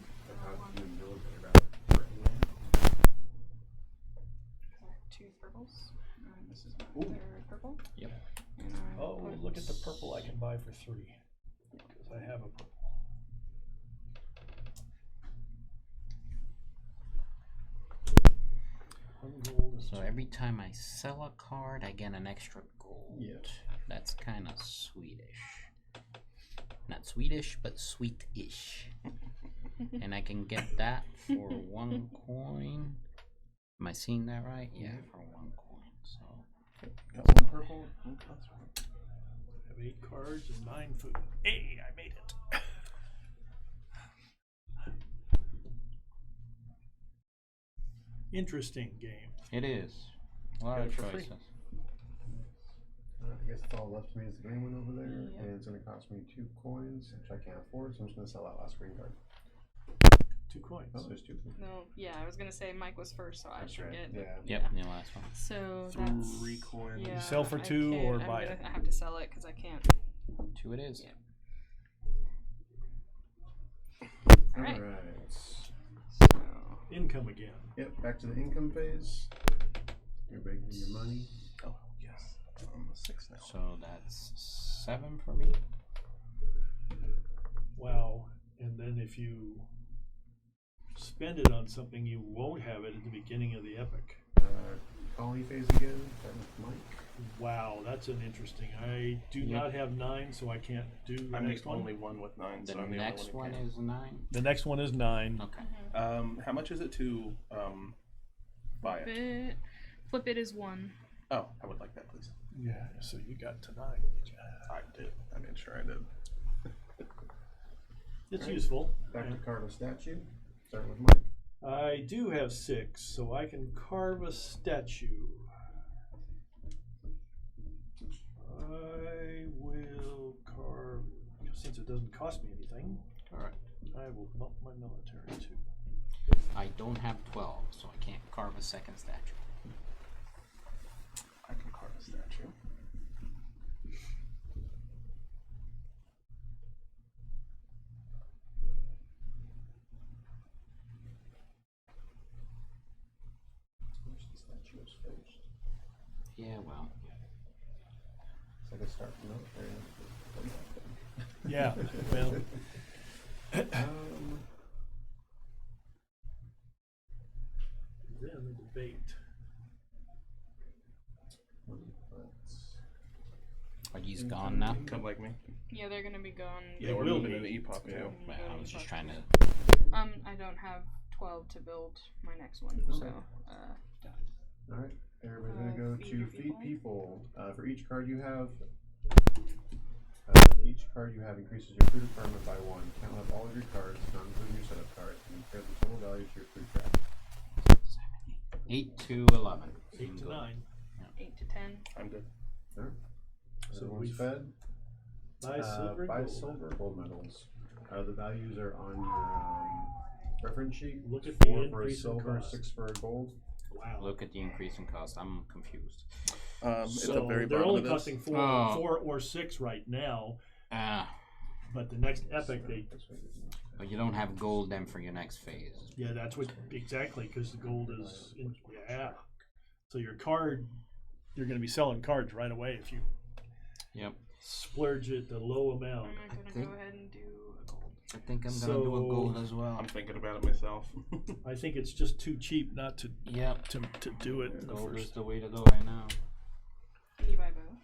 Two purples. And this is my third purple. Yep. And I Oh, put look at the purple I can buy for 3. Because I have a purple. One gold and So two. every time I sell a card, I get an extra gold. Yeah. That's kind of Swedish. Not Swedish, but sweet-ish. And I can get that for 1 coin. Am I seeing that right? Yeah, for 1 coin. So Got 1 purple. I have 8 cards and 9 food. Hey, I made it. Interesting game. it is. A lot Got of it for free. choices. I guess it's all left to me is the green one over there, and it's gonna cost me 2 coins, which I can't afford, so I'm just gonna sell that last green card. 2 coins. Oh, there's 2. No, yeah, I was gonna say Mike was first, so I That's should right. get. Yeah. Yep, the last one. So that's 3 coins. Yeah, sell for I 2 can't- or I'm buy gonna it. have to sell it because I can't. 2 it is. Yeah. All Alright. right. So Income again. Yep. Back to the income phase. You're making your money. Oh yes. I'm a 6 now. So that's 7 for me. Wow. And then if you spend it on something, you won't have it at the beginning of the epic. Colony phase again. Starting with Mike. Wow, that's an interesting. I do Yep. not have 9, so I can't do the I'm next the one. only one with 9, The so I'm the next only one one. is 9. The next one is 9. Okay. How much is it to buy it? Flip it is 1. Oh, I would like that, please. Yeah, so you got to 9. I did. I made sure I did. It's Right. useful. Back Yeah. to card of statue. Starting with Mike. I do have 6, so I can carve a statue. I will carve, since it doesn't cost me anything, Alright. I will bump my military too. I don't have 12, so I can't carve a second statue. I can carve a statue. Which the statue is first. Yeah, well. It's like a start from military. Yeah, well, then the debate. Are these gone now? Come like me. Yeah, they're gonna be gone. Yeah, we're will moving be. into epoch too. Well, I was just trying to. I don't have 12 to build my next one, so. Alright, everybody's gonna go Feed to your feed people. people. For each card you have, increases your food requirement by 1. Count up all of your cards, not including your setup card, and compare the total value to your food track. 8 to 11. 8 to 9. 8 to 10. I'm good. Alright. So Everyone's we've- fed. Buy silver, Buy gold. silver, gold medals. The values are on your reference sheet. Look at the 4 for a increase in silver, cost. 6 for a gold. Wow. Look at the increase in cost. I'm confused. At the So very they're bottom only of this. costing four, Oh. 4 or 6 right now, Ah, but the next epic they. but you don't have gold then for your next phase. Yeah, that's what exactly because the gold is. Yeah. So your card, you're going to be selling cards right away if you Yep. splurge at the low amount. I'm gonna think- go ahead and do a gold. I think I'm gonna do a gold as well. I'm thinking about it myself. I think it's just too cheap not to Yep. to do it in the Gold is first. the way to go right now. Can you buy both?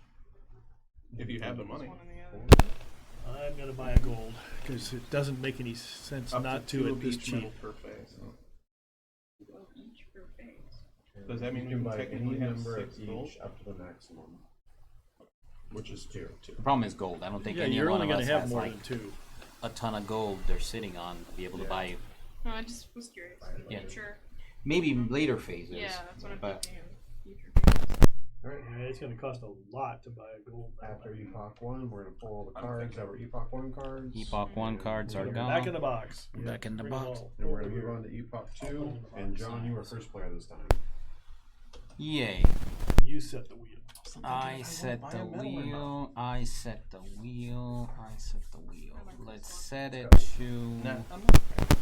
If you have the Just money. one or the other. I'm going to buy a gold because it doesn't make any sense Up not to to 2 at of this each cheap. metal per phase. Well, each per phase. Does that mean you can we buy technically any have number of 6 each gold? up to the maximum, which is 2. The problem is gold. I don't think Yeah, any you're one only of going us to have has more like than 2. a ton of gold they're sitting on to be able to Yeah. buy. No, I just was curious. Yeah. Future. Maybe later phases. Yeah, that's what I'm but thinking of. Future phases. Alright, Yeah, it's going to cost a lot to buy a gold. after Epoch 1, we're going to pull all the cards that were Epoch 1 cards. Epoch 1 cards are We're gone. back in the box. Back in the Bring 'em box. all And we're over going to move here. on to Epoch I'll put 'em 2, in the box. and John, you were first player this time. Yay. You set the wheel. I set the wheel. I set the wheel. I set the wheel. Let's set it to. Nah, I'm not.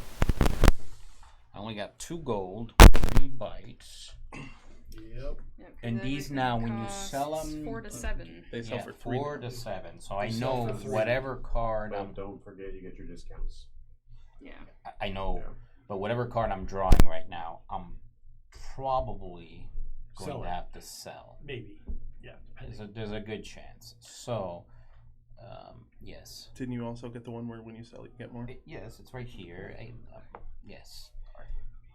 I only got 2 gold, 3 bites. Yep. Yeah, 'cause And these now, when you everything sell costs 'em- 4 to 7. They sell Yeah, for 3. 4 to 7. So I They sell know for 3. whatever card But I'm. don't forget you get your discounts. Yeah. I know, Yeah. but whatever card I'm drawing right now, I'm probably going Sell to it. have to sell. Maybe. Yeah. There's a good chance. So, yes. Didn't you also get the one where when you sell, you get more? Yes, it's right here. Yes.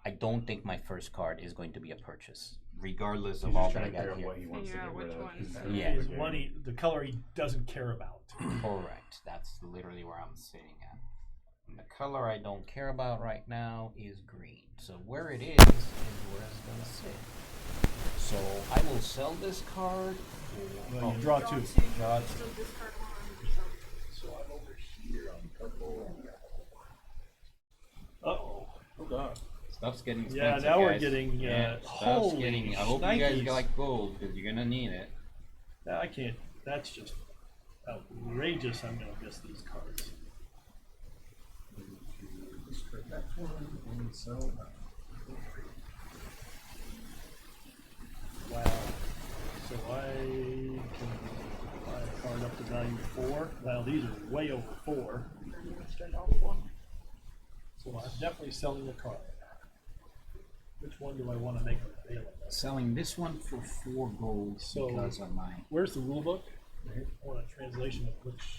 I don't think my first card is going to be a purchase, regardless He's of all just that I trying to figure got out here. what he wants to Figure get out rid which of. one. 'cause Yeah. every His game- money, the color he doesn't care about. Correct. That's literally where I'm sitting at. And the color I don't care about right now is green. So where it is where it's gonna sit. So I will sell this card. Well, you draw 2. Draw two. Still discard one. So I'm over here on purple. Uh-oh. Oh god. Stuff's getting expensive. Yeah, now we're guys. getting, Yeah, stuff's holy getting. I hope you guys shnikes. like gold because you're gonna need it. No, I can't. That's just outrageous. I'm going to miss these cards. Discard that one and sell that. Wow. So I can buy a card up to value 4. Now these are way over 4. So I'm definitely selling a card. Which one do I want to make available? Selling this one for 4 gold So- because of my. Where's the rule book? I want a translation of which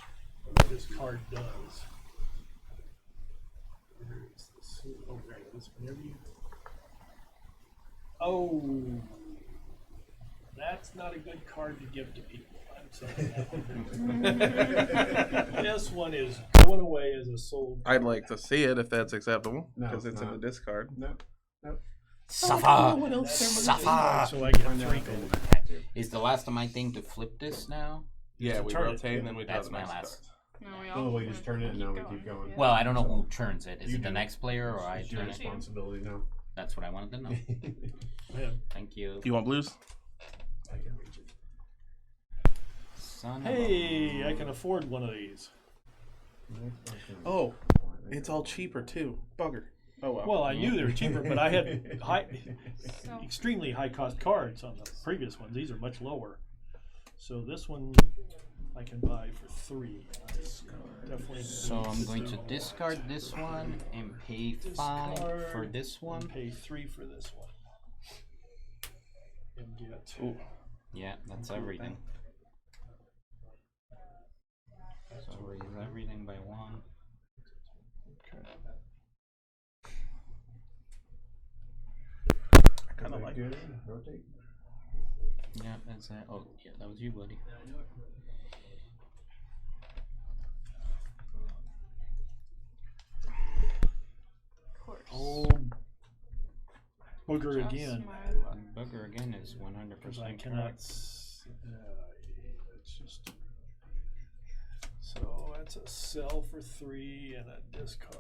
this card does. Where is this? Oh, there it is. Whenever you. Oh, that's not a good card to give to people. I'm sorry. This one is going away as a sold. I'd like to see it if that's acceptable, No, because it's in the not. discard. Nope. Suffer! That's Suffer! So I get Find 3 out. gold. Is the last of my thing to flip this now? Yeah, we turn it. rotate and then we draw That's the my next last. card. No, we Oh, all we just turn it and now we keep going. Yeah. Well, I don't know who turns it. Is You it the do. next player or I It's your turn it? responsibility now. That's what I wanted to know. Yeah. Thank you. You want blues? I can reach it. Son Hey, I can afford one of these. Oh, it's all cheaper too. Bugger. Oh well. Well, I knew they were cheaper, but I had So, extremely high cost cards on the previous ones. These are much lower. So this one I can buy for 3. Definitely. So I'm going to discard this one and pay 5 for this one. Pay 3 for this one. And get. Ooh. Yeah, that's everything. So raise everything by 1. I kind of like good. Rotate. Yeah, that's it. Oh, yeah, that was you, buddy. Of course. Oh, booger Just again. my luck. Booger again is 100% Because I correct. cannot. It's just. So that's a sell for 3 and a discard.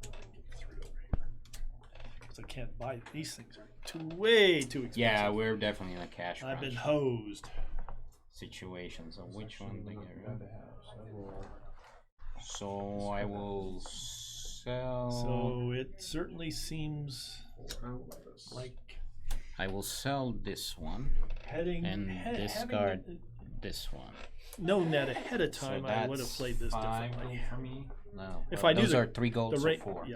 Get 3 over here. Because I can't buy these things are way too expensive. Yeah, we're definitely in a cash I've been crunch hosed. situation. So which Actually, one to we're get not rid bad of? to have, So I will sell. So it certainly seems like I will sell this one heading and having discard this one. known that ahead of time, So I would have that's played this 5 differently. gold for me. No, If well, I do those the- are 3 gold, The so ra- 4.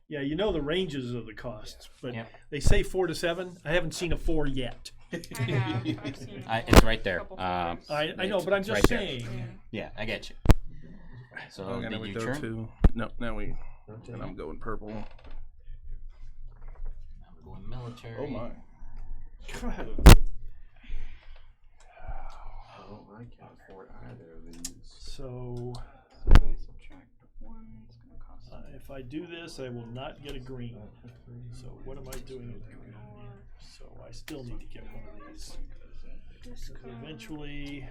yeah, you know the ranges of the costs, but Yep. they say 4 to 7. I haven't seen a 4 yet. I have. I've seen It's right there. couple photos. I know, but I'm It's just right there. saying. Yeah, I get you. So Okay, now did we you go turn? to. No, now we. Rotate. And I'm going purple. I'm going military. Oh my. Oh, I can't afford either of these. So So I subtract 1. It's going to cost if I do this, I will not get a green. So what am I doing with green? So I still need to get one of these. discard. Eventually,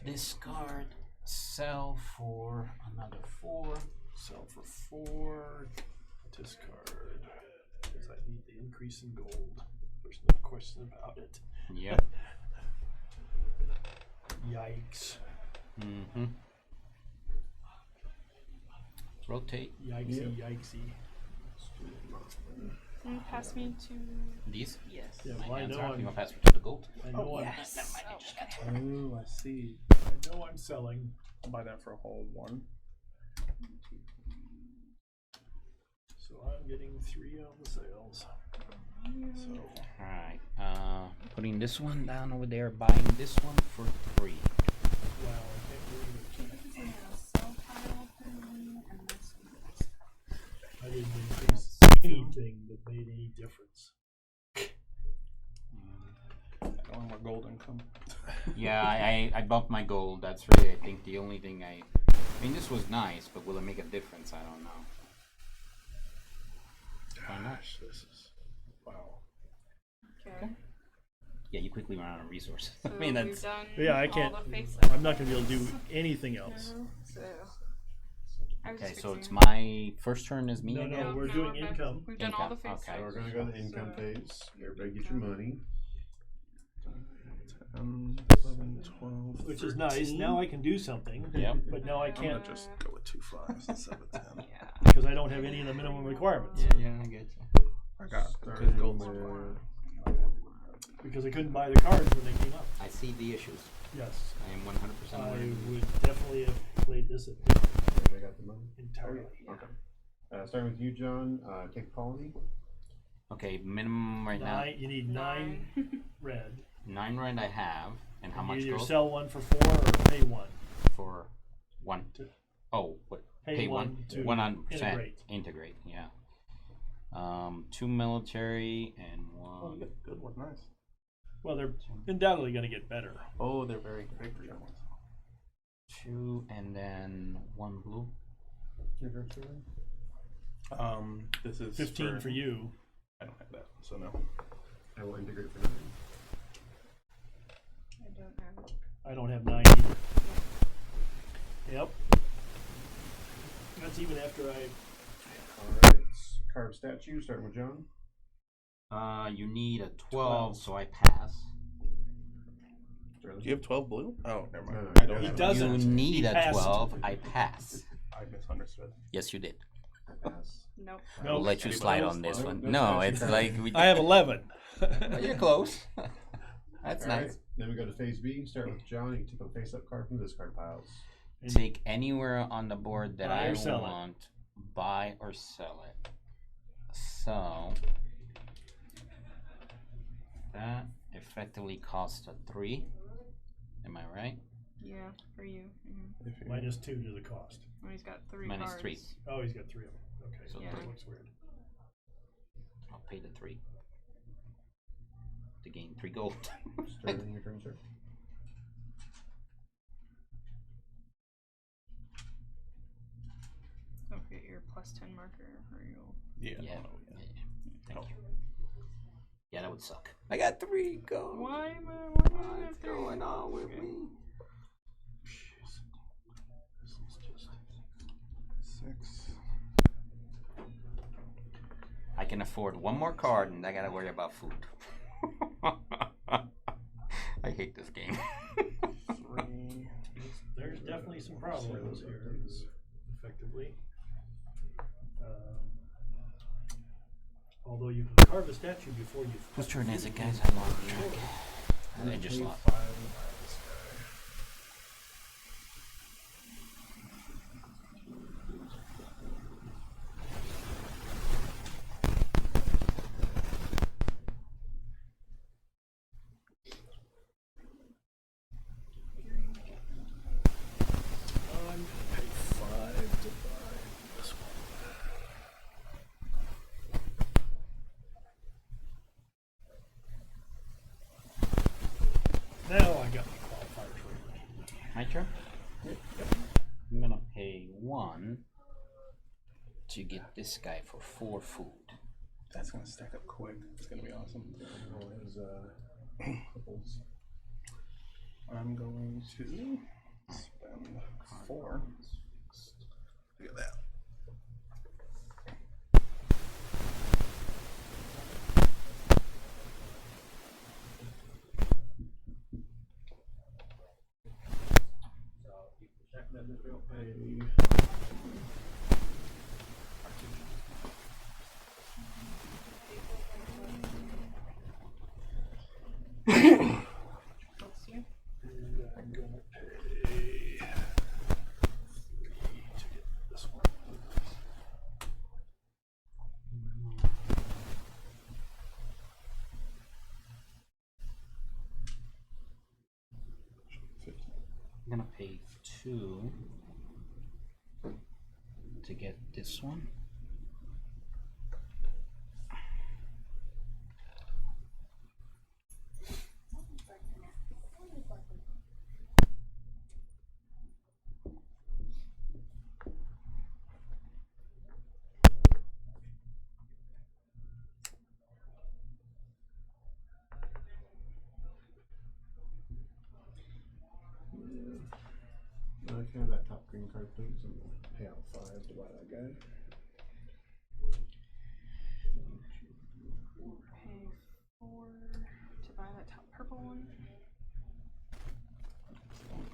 Discard. Sell for another 4. sell for 4. Discard. Because I need the increase in gold. There's no question about it. Yep. Yikes. Mm-hmm. Rotate Yikesy, yikesy. Can you pass me to? these. Yes. Yeah, My well, I hands know are. You I'm, want to pass me to the gold? I know I'm, Yes. Oh, I see. I know I'm selling. I'll buy that for a whole 1. So I'm getting 3 on the sales. So All right. Putting this one down over there. Buying this one for 3. wow, I can't believe This is in a cell pile for me, and this one. I didn't increase anything that made any difference. I don't have more gold income. Yeah, I bumped my gold. That's really, I think, the only thing I mean, this was nice, but will it make a difference? I don't know. Why not? Gosh, this is. Wow. Okay. Yeah, you quickly run out of resources. So I mean, we've that's done Yeah, I can't- all the face I'm not going to be able to do anything else. So. I was okay. So it's fixing- my first turn is me No, again. no, we're doing income. We've done all the Income, face okay. So we're gonna go to the income phase. Everybody get your money. 10, 11, 12. Which is nice. 13. Now I can do something. Yep. But now I I'm can't gonna just go with 2 5s instead of 10. Yeah. because I don't have any of the minimum requirements. Yeah, I get you. I got Starting 2 gold. with- Because I couldn't buy the cards when they came up. I see the issues. Yes. I am 100% I aware. would definitely have played this Everybody got the money? entirely. Okay. Starting with you, John. Take a colony. Okay, minimum right now. You need 9 red. 9 rand I have, and how You much either gold? sell 1 for 4 or pay 1. For 1. To- Oh, what? Pay Pay 1 1. to 100%. integrate. Integrate, yeah. 2 military and Oh, 1. good one. Nice. Well, they're undoubtedly going to get better. Oh, they're very victory ones. 2 and then 1 blue. This is 15 for you. I don't have that, so no. I will integrate for 9. I don't have it. I don't have 9 either. Yep. That's even after I. Alright. Carved statue, starting with John. You need a 12, 12. so I pass. Sterling. Do you have 12 blue? Oh, never mind. No, I don't he have doesn't. You that. need He a passed. 12. I pass. I misunderstood. Yes, you did. Pass. Nope. No. We'll let you slide on this one. No, it's like we. I have 11. You're close. That's Alright. nice. Then we go to phase B. Start with John. You can take a face-up card from the discard piles. Take anywhere on the board that Buy I or sell it. want, buy or sell it. So that effectively costs a 3. Am I right? Yeah, for you. Mm-hmm. If you- -2 to the cost. Well, he's got 3 Minus cards. 3. Oh, he's got 3 of them. Okay, So so Yeah. that looks weird. I'll pay the 3 to gain 3 gold. Starting your turn, sir. Don't forget your +10 marker, or you'll. Yeah. Yeah. no, Thank you. Yeah, that would suck. I got 3 gold. Why, man? Why do you have What's 3? going on with me? This is just 6. I can afford 1 more card and I gotta worry about food. I hate this game. 3. There's definitely some problems here, effectively. Although you can carve a statue before you. Whose turn is it, guys? I lost track. I just lost. 5 this guy. I'm gonna pay 5 to buy this one. Now I got my qualifiers ready. My turn? I'm gonna pay 1 to get this guy for 4 food. That's gonna stack up quick. It's gonna be awesome. All his cripples. I'm going to spend 4. Look at that. Let's see. And I'm gonna pay 3 to get this one. I'm gonna pay 2 to get this one. Can I have that top green card, please? I'm gonna pay out 5 to buy that guy. Pay 4 to buy that top purple one.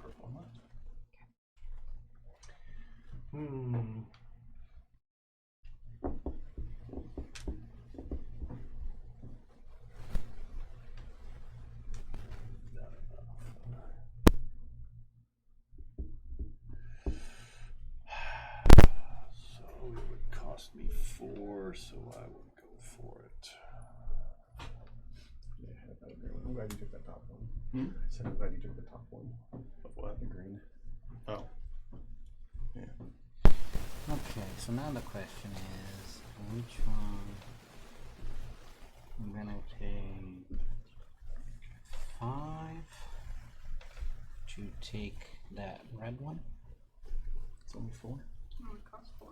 Purple one. So it would cost me 4, so I would go for it. Yeah, I have that green one. I'm glad you took that top one. Hmm? I said I'm glad you took the top one. Of what? The green. Oh. Yeah. Okay, so now the question is, which one I'm gonna pay 5 to take that red one? It's only 4. Oh, it costs 4.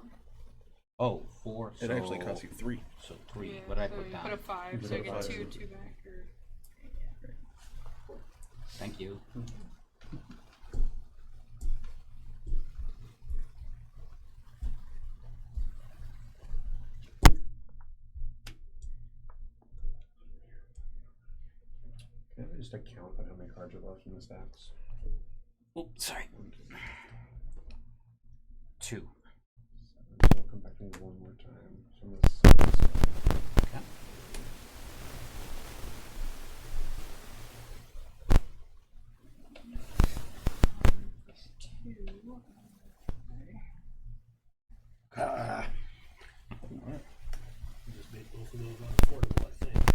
Oh, 4. It actually costs you 3. So 3. Yeah, What did I so put you down? put a 5, You so you put a get 5. 2 back. Or, Thank you. Can I have just a count of how many cards are left in the stacks? Oh, sorry. 2. So I'll come back to me one more time. So I'm gonna set this guy. Okay. Just make both of those unaffordable, I think.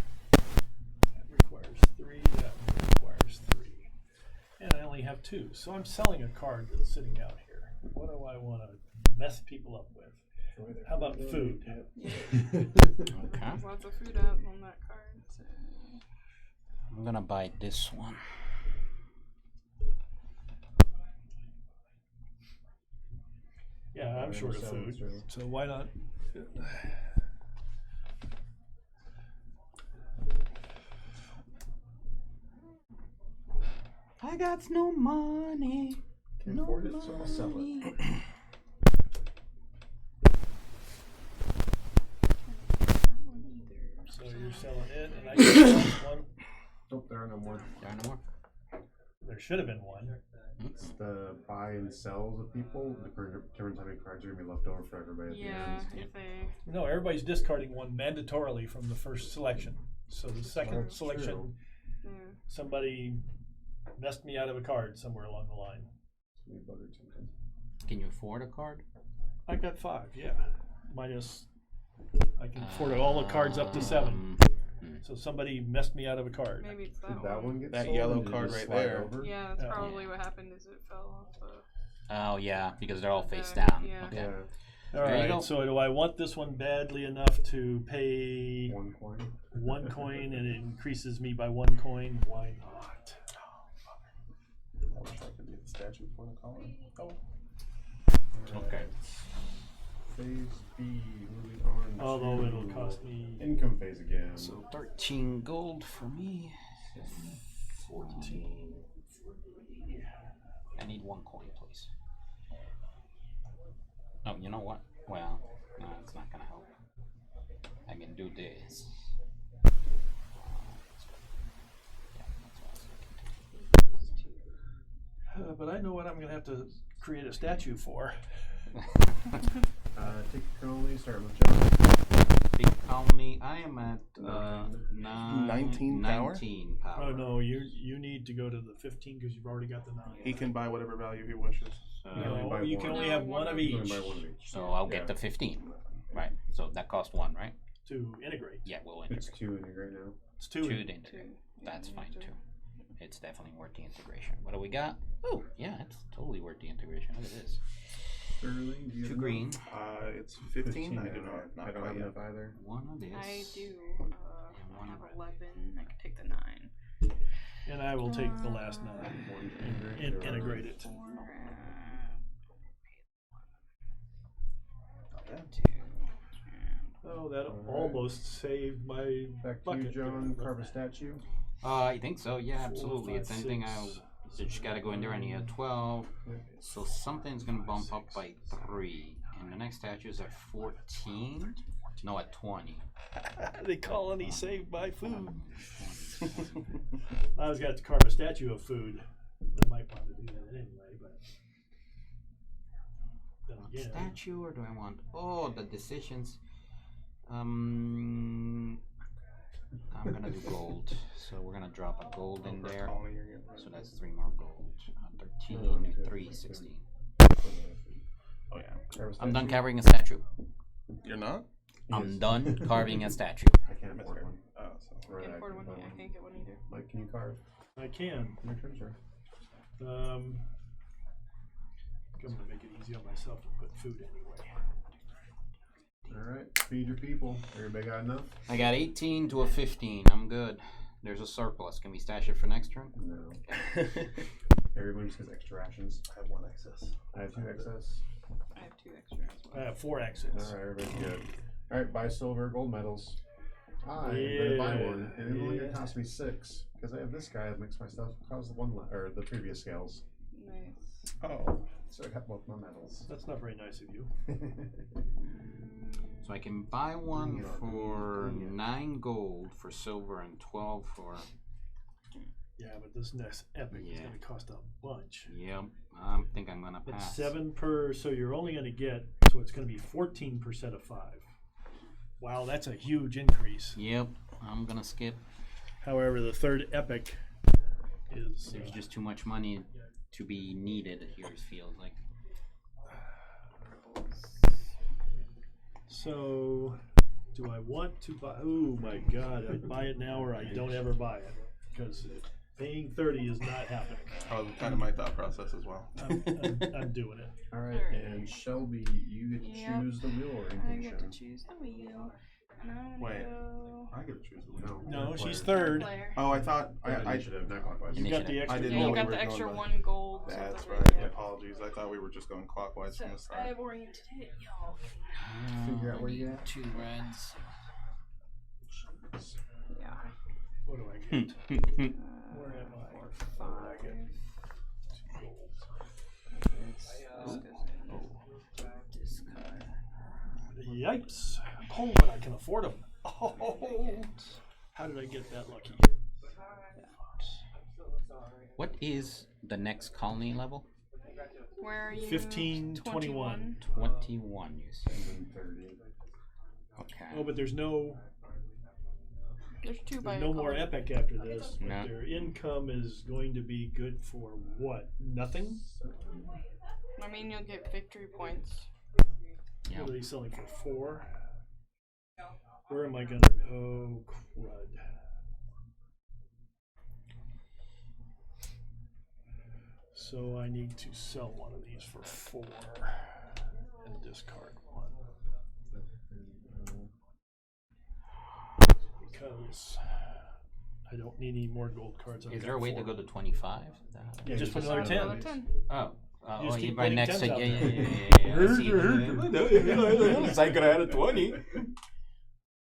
That requires 3, that one requires 3. And I only have 2. So I'm selling a card that's sitting out here. What do I want to mess people up with? How about food? Okay. There's lots of food out on that card. So. I'm gonna buy this one. Yeah, I'm short of food. So why not? I got no money. Can't No afford it, so I'll sell money. it. So you're selling it, and I get the last one. Nope, there are no more. There are no more. There should have been one. It's the buy and sells of people. Determines how many cards are going to be left over for everybody at Yeah, the end. if they. No, everybody's discarding one mandatorily from the first selection. So the second That's selection, true. Yeah. somebody messed me out of a card somewhere along the line. We buggered something. Can you afford a card? I got 5, yeah. Minus, I can afford all the cards up to 7. So somebody messed me out of a card. Maybe it's Did that, that one. one get That sold, yellow or did it card just right slide there. over? Yeah, that's Yeah. probably what happened. Is it fell off the. Oh yeah, because they're all face Yeah. down. Yeah. Okay. Yeah. All There you right, go. so do I want this one badly enough to pay 1 coin. 1 coin and it increases me by 1 coin? Why not? I wish I could be the statue for the column. Oh. Okay. Phase B, moving on. Although to it'll cost me income phase again. So 13 gold for me. 14. I need 1 coin, please. Oh, you know what? Well, no, it's not gonna help. I can do this. but I know what I'm going to have to create a statue for. Take your colony, start with John. Big colony. I am at 19 power? 19 power. Oh no, you need to go to the 15 because you've already got the 9. He can buy whatever value he wishes. No, you can only have one of You can each buy one of each. So I'll Yeah. get the 15. Right. So that cost 1, right? to integrate. Yeah, we'll It's integrate. 2 integrate now. It's 2. Two to in- integrate. Two. That's Yeah, fine two. too. It's definitely worth the integration. What do we got? Oh, yeah, it's totally worth the integration. Look at this. Sterling, do you 2 have green. It's 15. I do now. not. I don't quite have yet. enough either. One of this. I do. one I have red. 11. I can take the 9. And I will take the last 9 One and integrate it. 4. Two. Oh, that Alright. almost saved my Back to bucket. you, John. there. Carve a statue. I think so. Yeah, 4, absolutely. 5, It's anything 6, I just got to go in there. I need a 12. So something's going to bump up by 3. And the next statue is at 14. No, at 20. The colony saved my food. 20. I was got to carve a statue of food. I might want to do that anyway, but then again, Statue, or do I want? Oh, the decisions. I'm gonna do gold. So we're gonna drop a gold in there. Colony, you're getting rid So of that's this. 3 more gold. 13, No, I'm good. 3, 16. Oh yeah. Carve a I'm done statue. carving a statue. You're not? I'm Yes. done carving a statue. I can't afford one. Oh, so. Right, Can't I afford can one. buy I can't get one either. Mike, can you carve? I can. Your turn, sir. I'm gonna make it easy on myself and put food anyway. Alright, feed your people. Everybody got enough? I got 18 to a 15. I'm good. There's a surplus. Can we stash it for next turn? No. Everyone just has extra rations. I have 1 excess. I have 2 excess. I have 2 extra as I well. have 4 exits. Alright, everybody's good. Alright, buy silver, gold medals. I'm gonna buy one, and it's only gonna Yeah. cost me 6 because I have this guy that makes my stuff cost or the previous scales. Nice. Oh. So I got both my medals. That's not very nice of you. So I can buy one Bring it on. for Bring it. 9 gold for silver and 12 for. Yeah, but this next epic is Yeah. gonna cost a bunch. Yep. I think I'm gonna It's pass. 7 per, so you're only gonna get, so it's gonna be 14% of 5. Wow, that's a huge increase. Yep. I'm gonna skip. However, the third epic is There's just too much money to be needed here. It feels like. so. Do I want to buy? Oh my God! I buy it now or I don't ever buy it because Paying 30 is not happening. That was kind of my thought process as well. I'm doing it. Alright, Alright. and Shelby, you get to Yep. choose the wheel I orientation. get to choose the wheel. And I'm gonna Wait. go. I get to choose the wheel. No, she's player. third. Player. Oh, I thought I Initiative, not clockwise. You got the Initiative. extra. I didn't Yeah, know you we got were the going extra by- 1 gold. so That's that's right. yeah. Apologies. I thought we were just going clockwise So from the start. I've oriented it. Y'all Figure out where you at. 2 reds. yeah. What do I get? Where am I? 4, What 5. do I get? 2 golds. Discard. Yipes! Oh, but I can afford them. Oh, how did I get that lucky? What is the next colony level? Where are you? 15, 21. 21, you said. And 30. Okay. Oh, but there's no There's no more epic after this. But No. their income is going to be good for what? Nothing? I mean, you'll get victory points. Yeah. What are they selling for? 4? Where am I gonna? Oh, crud. So I need to sell one of these for 4 and discard one. Because I don't need any more gold cards. I've Is got there a way 4. to go to 25? Yeah, just put Just another 10. Another 10. Oh. You just Oh, keep you buy putting next 10s to out yeah, there. I see. It's like I could have had a 20.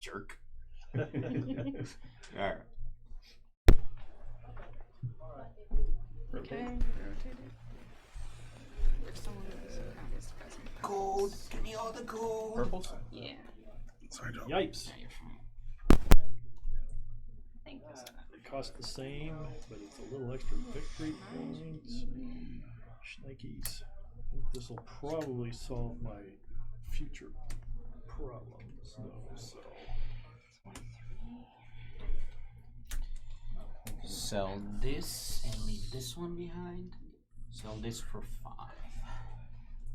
Jerk. Alright. Okay. Rotate it. There's someone who's discussing. Gold. Give me all the gold. Purples? Yeah. Sorry, Joe. Yipes. Yeah, you're fine. I think that's enough. They cost the same, but it's a little extra victory points. Shnikes. I think this will probably solve my future problems, though. So Sell this and leave this one behind. Sell this for 5.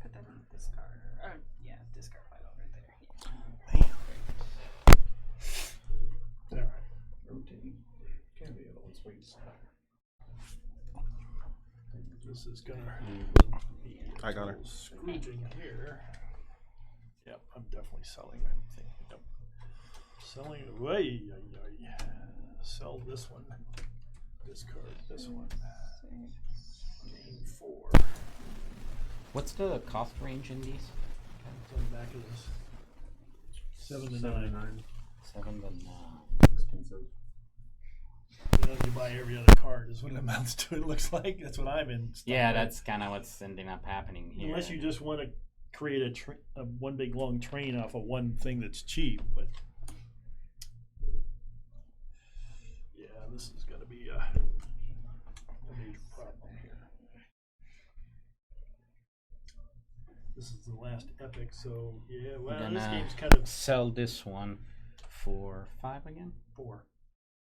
Put that in the discard. Yeah, discard pile right there. Yeah. all right. Rotate. Can be a little sweet. This is gonna be I got her. Scrooging here. Yep, I'm definitely selling everything. Yep. Selling away. Sell this one. Discard this one. Gain 4. What's the cost range in these? It's on the back of this. 7 to 9. 7 to 9. Expensive. You know, you buy every other card is what it amounts to. It looks like that's what I'm in. Yeah, that's kind of what's ending up happening here. Unless you just want to create a one big long train off of one thing that's cheap, but yeah, this is going to be a major problem here. This is the last epic, so yeah. Well, this Gonna game's kind of sell this one for 5 again. 4.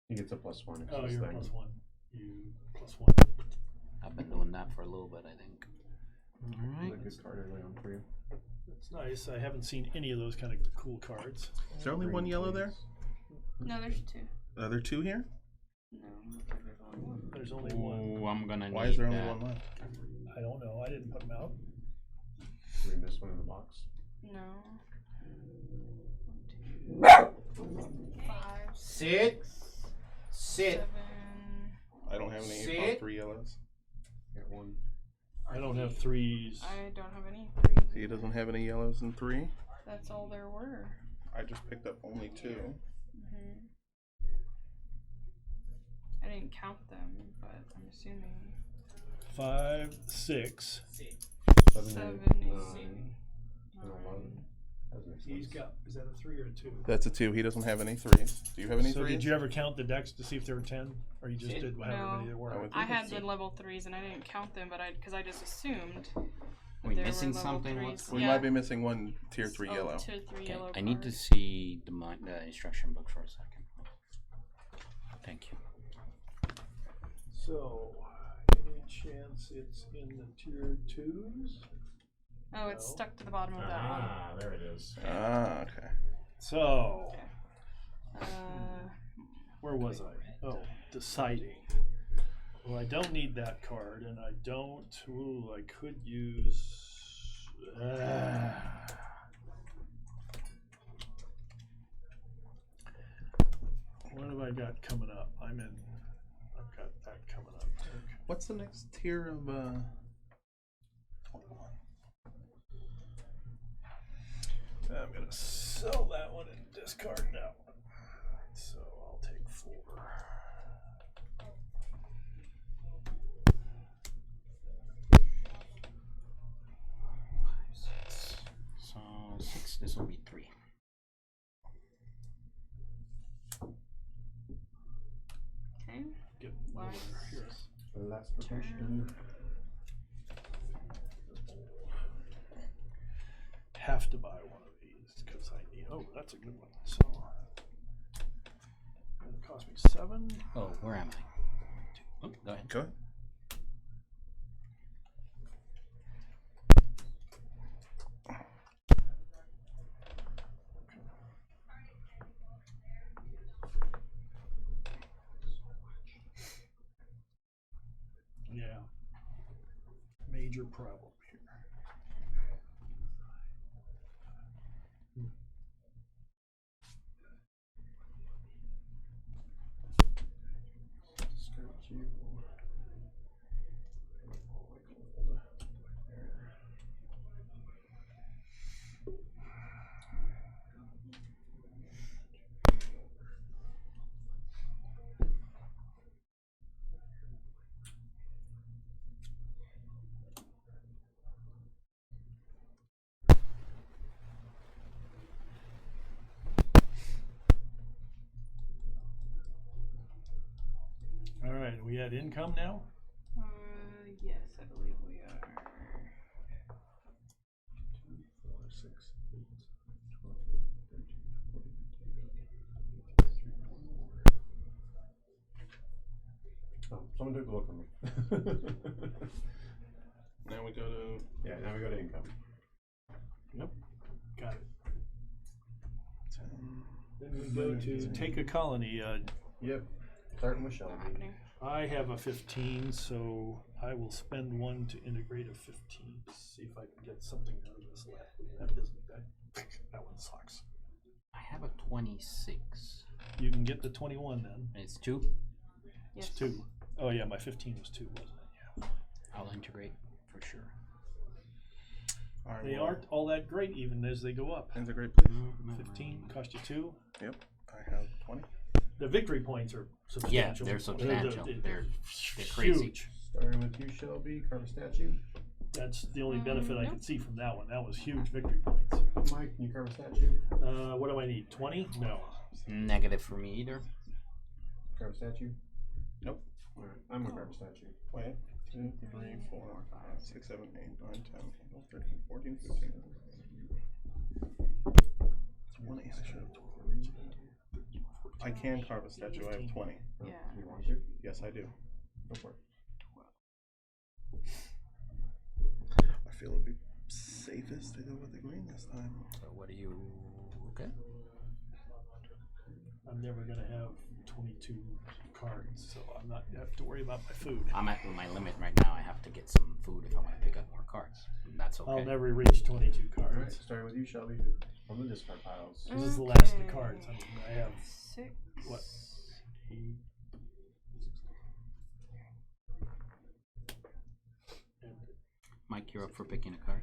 He gets a +1. Oh, you're thing. +1. You +1. I've been doing that for a little bit, I think. That's Alright. a good card early on for you. That's nice. I haven't seen any of those kind of cool cards. Is there only one yellow there? No, there's 2. Are there 2 here? No, there's only 1. There's only one. Ooh, I'm gonna Why need is there only that. one left? I don't know. I didn't put them out. We missed one in the box. No. 1, 2, 5, Sit. 7. I don't have any Sit. 3 yellows. Get one. I don't have 3s. I don't have any 3s. He doesn't have any yellows in 3. That's all there were. I just picked up only 2. Mm-hmm. I didn't count them, but I'm assuming 5, 6. 7, 7, 8, 8, 9, 9. 11. That makes He's sense. got, is that a 3 or a 2? That's a 2. He doesn't have any 3s. Do you have any So 3s? did you ever count the decks to see if there were 10? Or you just Sit. did however No. many there were? I would I think had it's the level 3s and I didn't count them, but because I just assumed. We there missing were level something? 3s. What's We Yeah. might be missing one tier 3 Oh, yellow. 2 or 3 Okay, yellow. I need to cards. see the instruction book for a second. Thank you. So, any chance it's in the tier 2s? Oh, it's No. stuck to the bottom of that one. Ah, there it is. Ah, okay. So, Uh, where was I? Oh, deciding. Well, I don't need that card, and I don't. Ooh, I could use. What have I got coming up? I've got that coming up. Okay. What's the next tier of 21? I'm gonna sell that one and discard that one. So I'll take 4. So 6. This will be 3. Okay. Get Last here. Last rotation. Have to buy one of these because I need. Oh, that's a good one. So it cost me 7. Oh, where am I? 2. Oh, go ahead. Go ahead. Yeah. Major problem here. Discard you. All right, we at income now? Yes, I believe we are. 2, 4, 6, 8, 12, 13, 14, 15, 3, 4. Oh, someone took a look from me. Now we go to. Yeah, now we go to income. Yep. Got it. 10. Then we go to take a colony. Yep. Starting with Shelby. Happening. I have a 15, so I will spend 1 to integrate a 15 to see if I can get something out of this left. That one sucks. I have a 26. You can get the 21 then. It's 2. Yes. It's 2. Oh yeah, my 15 was 2, wasn't it? Yeah. I'll integrate for sure. All right, They well, aren't all that great even as they go up. integrate, please. 15 cost you 2. Yep. I have 20. The victory points are Yeah, substantial. they're substantial. They're huge. crazy. Starting with you, Shelby. Carve a statue. That's the only benefit I Nope. could see from that one. That was huge victory points. Mike, can you carve a statue? What do I need? 20? No. Negative for me either. Carve a statue? Nope. Alright, I'm gonna carve a statue. Wait. 2, 3, 4, 5, 6, 7, 8, 9, 10, 11, 13, 14, 15. 20. I should have 20. I can carve a statue. I have 20. Yeah. You want to? Yes, I do. Go for it. I feel it'd be safest to go with the green this time. So what do you? Okay. I'm never going to have 22 cards, so I'm not going to have to worry about my food. I'm at my limit right now. I have to get some food if I want to pick up more cards. That's okay. I'll never reach 22 Alright, cards. starting with you, Shelby. From the discard piles. This is the last of the Okay. cards. I mean, I have 6. what? 8. Mike, you're up for picking a card.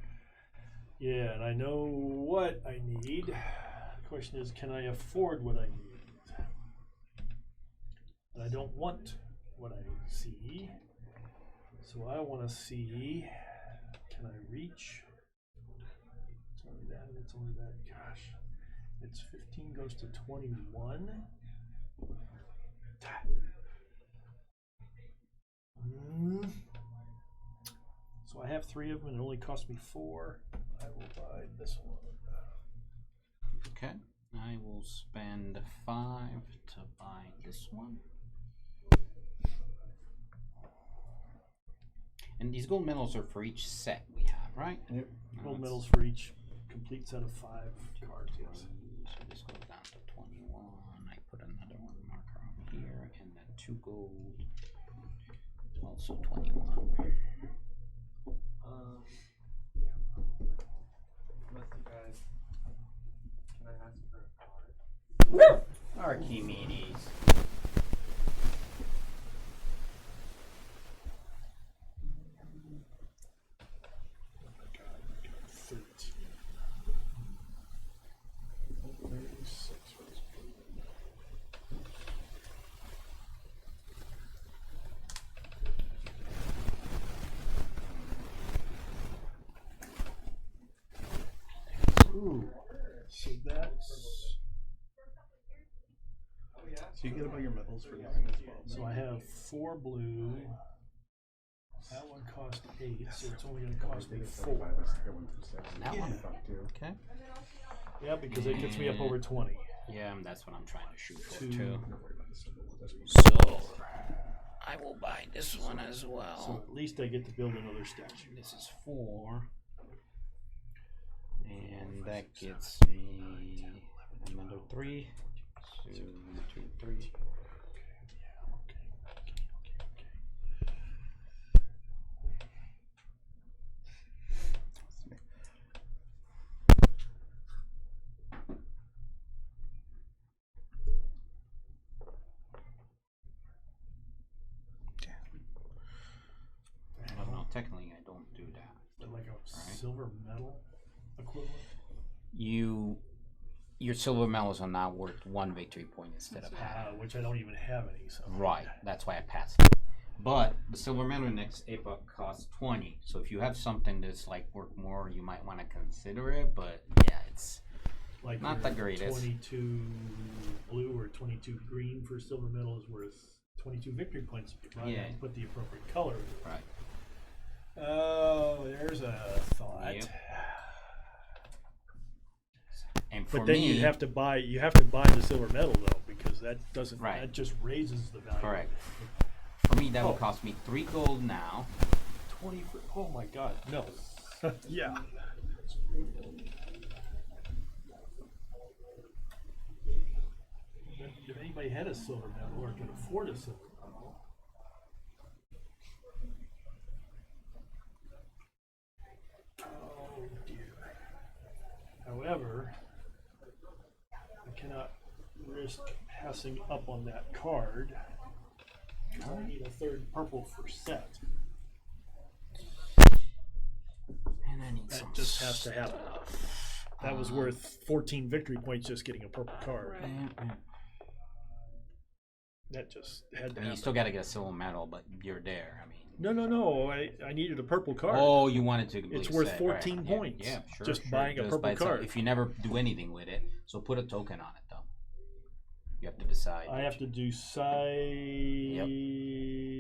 Yeah, and I know what I need. The question is, can I afford what I need? And I don't want what I see. So I want to see, can I reach? It's only that, it's only that, gosh. It's 15 goes to 21. So I have 3 of them and it only cost me 4. I will buy this one. Okay. I will spend 5 to buy this one. And these gold medals are for each set we have, right? Yep. Gold medals for each complete set of 5 cards, yes. So this goes down to 21. I put another one marker over here, and then 2 gold. also 21. Yeah, probably. Unless you guys, can I ask for a card? Archimedes. Ooh. So that's. So you get about your metals for 9 as well. So I have 4 blue. That one cost 8, so it's only going to cost me 4. That Yeah. one? Okay. Yeah, because it gets me up over 20. Yeah, that's what I'm trying to shoot for Two. too. So I will buy this one as So well. at least I get to build another statue. This is 4. And that gets me another 3. 2, 2, 3. I don't know. Technically, I don't do that. Like a silver medal equivalent. Your silver medals are now worth 1 victory point instead of half. Which I don't even have any. So. Right. That's why I passed it. But the silver medal next epoch costs 20. So if you have something that's like worth more, you might want to consider it. But yeah, it's Like not the greatest. 22 blue or 22 green for silver medal is worth 22 victory points. Right? Yeah. Put the appropriate color. right. Oh, there's a thought. Yep. And for But then me, you have to buy the silver medal though, because that doesn't Right. that just raises the value. correct. For me, that Oh. would cost me 3 gold now. 20 for, oh my god, no. Yeah. If anybody had a silver medal or could afford a silver medal. Oh dear. However, I cannot risk passing up on that card. I need a 3rd purple for set. And I need That some just has to happen. That was worth 14 victory points just getting a purple card. Right. That just had to I mean, you happen. still got to get a silver medal, but you're there. I mean, No. I needed a purple card. oh, you wanted to. It's worth say, 14 right. points. Yeah, sure. Just sure. buying a Just purple by itself. card. If you never do anything with it, so put a token on it though. You have to decide. I have to decide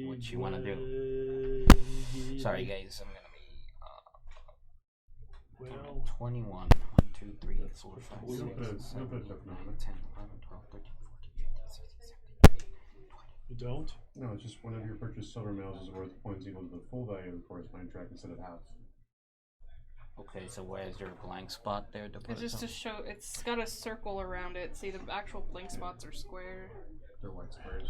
What you wanna do. Sorry, guys. I'm gonna be Well, 21. 1, 2, 3, 4, 5, 6, 7, 8, 9, 10, 11, 12, 13, 14, 15, 16, 17, 18, 19, 20. you don't? No, it's just whenever you purchase silver medals is worth points equal to the full value of the corresponding track instead of half. Okay, so where is there a blank spot there to put It's just it? to show. It's got a circle around it. See, the actual blank spots are square. They're white squares.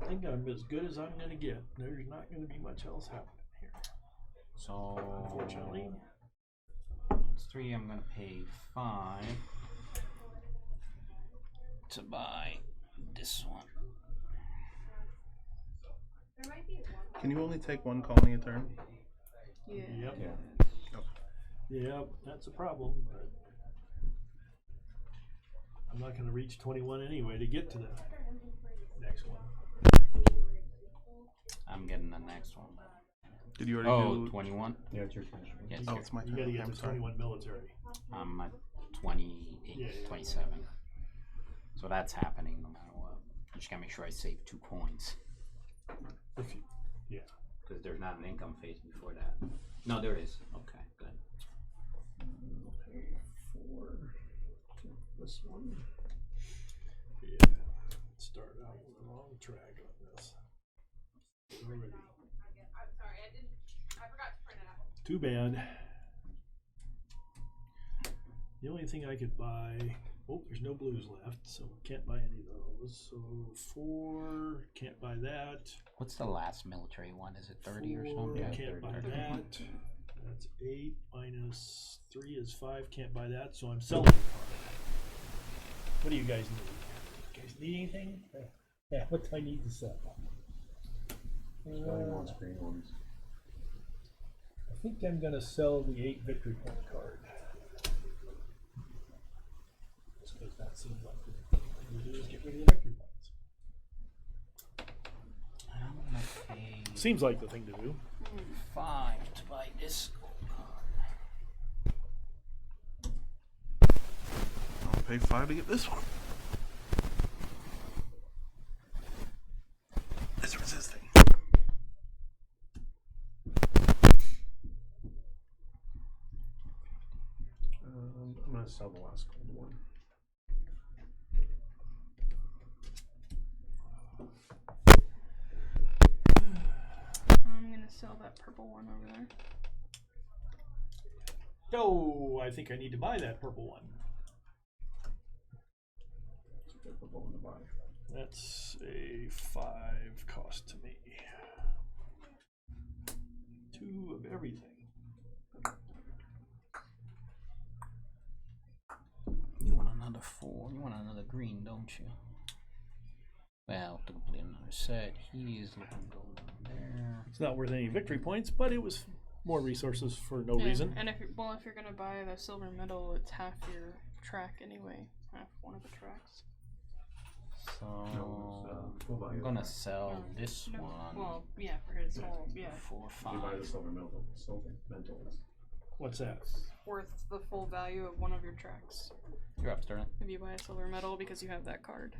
I think I'm as good as I'm going to get. There's not going to be much else happening here. So Unfortunately. it's 3. I'm gonna pay 5 to buy this one. Can you only take 1 colony a turn? Yeah. Yep. Yeah. Yep, that's a problem, but I'm not going to reach 21 anyway to get to the next one. I'm getting the next one. Did you already Oh, do? 21? Yeah, it's your turn. Yes. Oh, it's my You turn. got to get I'm to sorry. 21 military. I'm at 28, Yeah. 27. So that's happening no matter what. I just gotta make sure I save 2 coins. If you, yeah. Because there's not an income phase before that. No, there is. Okay, good. I'll pay 4 to this one. Yeah. Start out on the wrong track on this. Already. Too bad. The only thing I could buy Oh, there's no blues left, so can't buy any of those. So 4, can't buy that. What's the last military one? Is it 30 or 4, something? Yeah, can't 30. buy that. That's 8 minus 3 is 5. Can't buy that, so I'm selling the card. What do you guys need? You guys need anything? Yeah, what do I need to sell? Only wants green ones. I think I'm gonna sell the 8 victory point card. Just because that seems like the thing to do is get rid of the victory points. I'm gonna pay Seems like the thing to do. 5 to buy this gold card. I'll pay 5 to get this one. It's resisting. I'm gonna sell the last gold one. I'm gonna sell that purple one over there. Oh, I think I need to buy that purple one. It's a good purple one to buy. That's a 5 cost to me. 2 of everything. You want another 4. You want another green, don't you? Well, to complete another set, he's looking gold down there. It's not worth any victory points, but it was more resources for no reason. And if you're gonna buy the silver medal, it's half your track anyway. Half one of the tracks. So full value I'm of gonna that. sell this No, one well, yeah, for his whole, yeah, for You buy the 5. silver mentals. What's that? worth the full value of one of your tracks. You're up, Sterling. If you buy a silver medal because you have that card.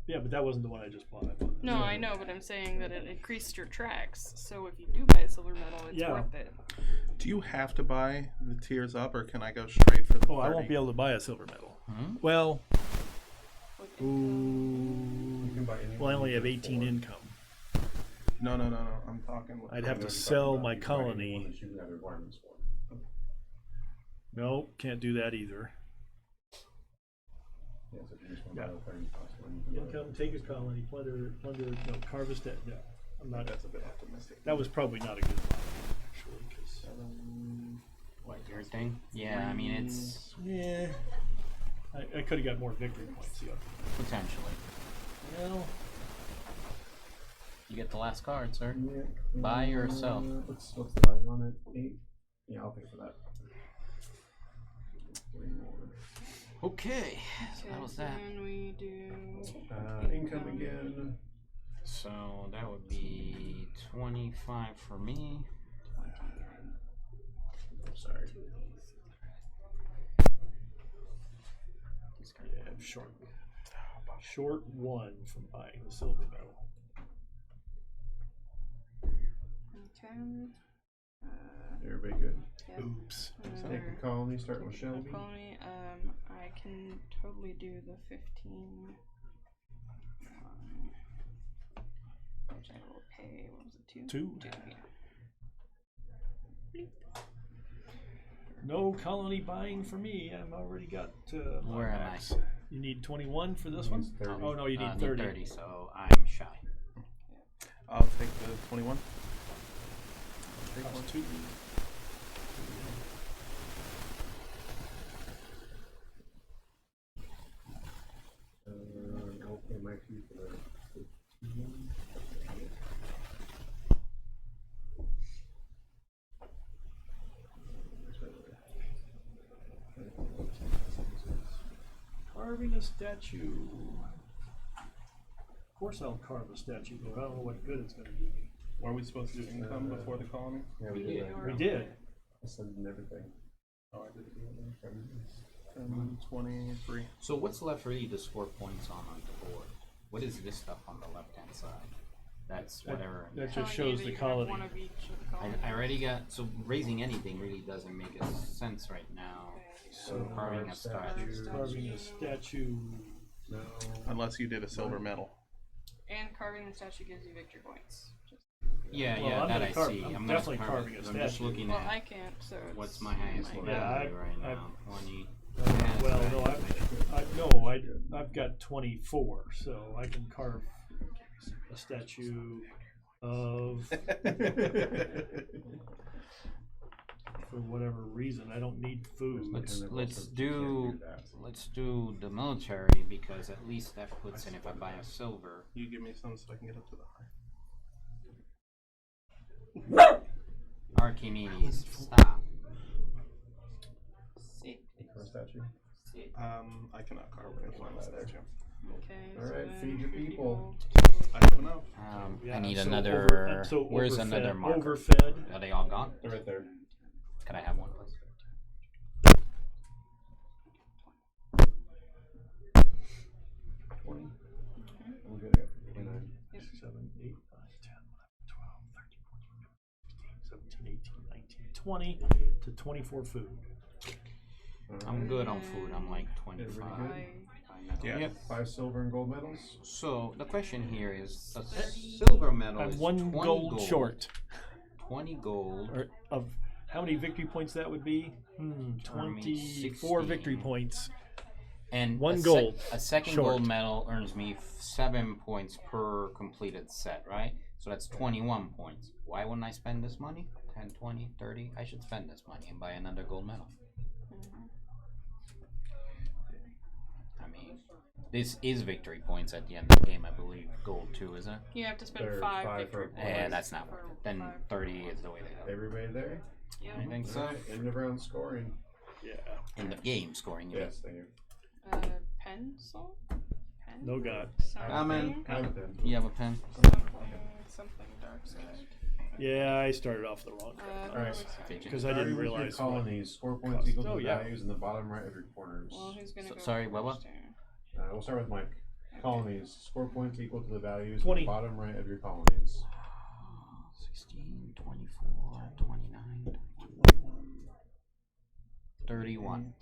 Yeah, but that wasn't the one I just bought. I bought No, I know, but I'm saying that it increased your tracks. So if you do buy a silver medal, it's Yeah. worth it. Do you have to buy the tiers up, or can I go straight for the 30? Oh, I won't be able to buy a silver medal. Well, With You ooh, can buy any well, I one only have for 18 4. income. No. I'm talking. I'd I have know to what you're sell talking my about. You can buy any one colony. that you have requirements for. No, can't do that either. Yeah, so if you just want to Yeah. buy the 30 cost one, you can buy it. Income, take a colony, plunder, no, harvest that. No, I'm not. That's a bit optimistic. That was probably not a good buy, actually, because What, your thing? Yeah, I mean, it's yeah, I could have got more victory points. Yeah. potentially. Well, You get the last card, sir. Yeah. Buy or sell? What's the value on it? 8? Yeah, I'll pay for that. 3 more. Okay, so Okay, that was so that. then we do Income again. So that would be 25 for me. Sorry. yeah, short 1 from buying the silver medal. Okay. Everybody good? Yeah. Oops. Take a colony, starting with Shelby. Colony, I can totally do the 15. Which I will pay, what was it, 2? 2. 2, yeah. No colony buying for me. I've already got. Where am I? buybacks. You need 21 for this one? It's 30. Oh no, you need Need 30. 30, so I'm shy. I'll take the 21. Take Cost one. 2. I'll pay my fee for that. Carving a statue. Of course I'll carve a statue, but I don't know what good it's going to do me. Were we supposed to do income before the colony? Yeah, We we did. did that. We did. I said everything. Oh, I did it. 23. So what's left for you to score points on the board? What is this stuff on the left-hand side? That's whatever. That Telling just you shows that the you have colony. one of each of the colonies. I already got, so raising anything really doesn't make a sense right now. So carving a statue. Carving a statue. No. Unless you did a silver medal. And carving the statue gives you victory points. Yeah, Well, yeah, I'm that gonna I carve- see. I'm gonna definitely carve carving it. a I'm just statue. looking Well, at I can't, so it's what's my highest my- value Yeah, right I've- now. 20. Well, no, No, I've got 24, so I can carve a statue of, for whatever reason, I don't need food. Let's do the military because at least that puts in if I buy a silver. You give me some so I can get up to the high. Archimedes, stop. See. For a statue. See. I cannot carve anything on that statue. Okay. All so right, then feed your 50 people. gold, I have enough. I need so another. so where's overfed, another marker? Overfed. Are they all gone? They're right there. Can I have one, please? 20. Mhm. I'm good at 29. 7, 8, 9, 10, 11, 12, 13, 14, 15, 17, 18, 19, 20 to 24 food. I'm good on food. I'm like Everybody 25. good? Buy metal. Yeah. Yep. 5 silver and gold medals. So the question here is: a 30. silver medal I'm is 1 20 gold short. 20 gold. Or of how many victory points that would be? 24 victory 16. points. And 1 gold a second short. gold medal earns me 7 points per completed set, right? So that's 21 points. Why wouldn't I spend this money? 10, 20, 30? I should spend this money and buy another gold medal. Mhm. I mean, this is victory points at the end of the game, I believe. Gold too, isn't it? You have to spend They're 5 5 victory for points. Yeah, that's not for worth it. Then 5. 30 is the way to go. Everybody there? Yep. I think so. Alright, end of round scoring. Yeah. In the game scoring, you mean. Yes, thank you. Pencil? Pen? No god. I'm in. Something. I have it then. You have a pen? Something dark side. Yeah, I started off the wrong Alright. because I Starting didn't with your realize what. colonies. Score points cost. equal to Oh, the yeah. values in the bottom right of your corners. Well, who's gonna go Sorry, what? first here? We'll start with Mike. Colonies. Score points equal to the values 20. in the bottom right of your colonies. 16, 24, 29, 31.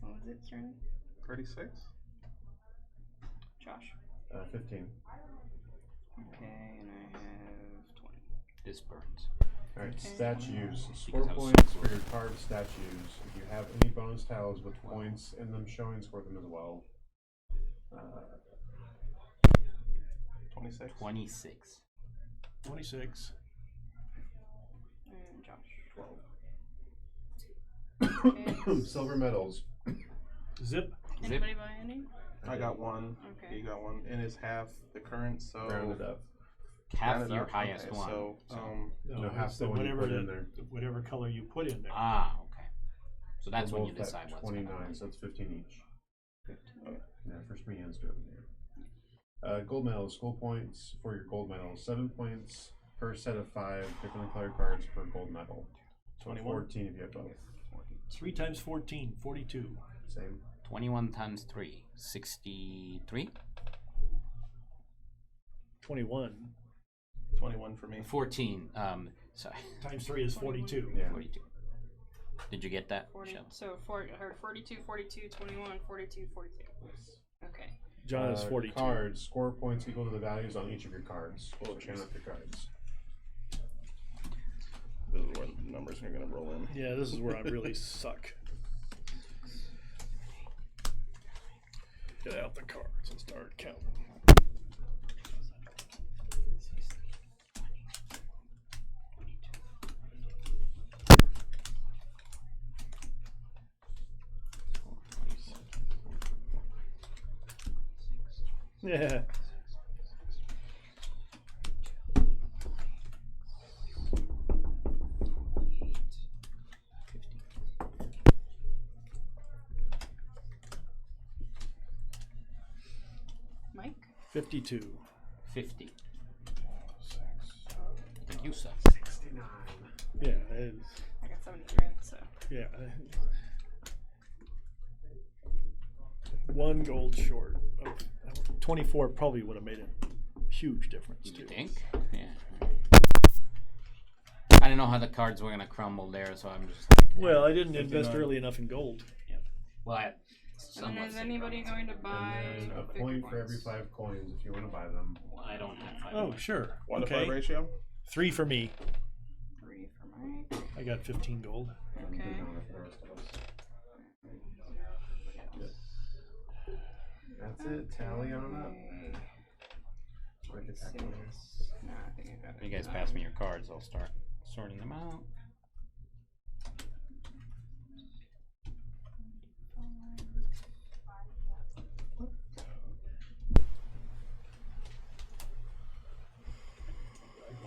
What was it, turn? 36? Josh. 15. Okay, and I have 20. This burns. Alright, Okay. statues. Because Score I was points so for your carved statues. If you have any bonus tiles with points in them showing, score them as well. 26? 26. 26. And Josh. 12. Okay. Silver medals. Zip. Anybody buy any? I got one. Okay. You got one. And it's half the current, so. Rounded up. Half rounded your up. highest Okay, one. So, No, it's half the the one you whatever put in there. whatever color you put in there. Ah, okay. So that's We're when you both at decide what's 29, so it's 15 each. 15. Yeah, first me hands do it here. Gold medals, school points for your gold medal. 7 points per set of 5 differently colored cards per gold medal. 21. 14 if you have both. 3 times 14, 42. Same. 21 times 3, 63? 21 21 for me. 14. Sorry. times 3 is 42. Yeah. 42. Did you get that? 40. Shell? So I heard 42, 42, 21, 42, 42. Okay. John is 42. Cards. Score points equal to the values on each of your cards. So count up your cards. This is where the numbers are going to roll in. Yeah, this is where I really suck. Get out the cards and start counting. Yeah. Mike? 52. 50. Thank you, sir. 69. Yeah, it is. I got 73, so. Yeah. 1 gold short. Of 24 probably would have made a huge difference. You too. think? Yeah. I didn't know how the cards were gonna crumble there, so I'm just like. Well, I didn't invest 59. early enough in gold. Well, I. And somewhat then is think anybody right. going to buy And then a victory point for every points? 5 coins if you want to buy them. Well, I don't have 5. Oh, sure. 1 to Okay. 5 ratio? 3 for me. 3 for Mike. I got 15 gold. and Okay. put it on for the rest of us. Yep. That's it. Tally on up. Okay. Quick attack Six. bonus. No, I think I got it. You guys pass me your cards. I'll start sorting them out.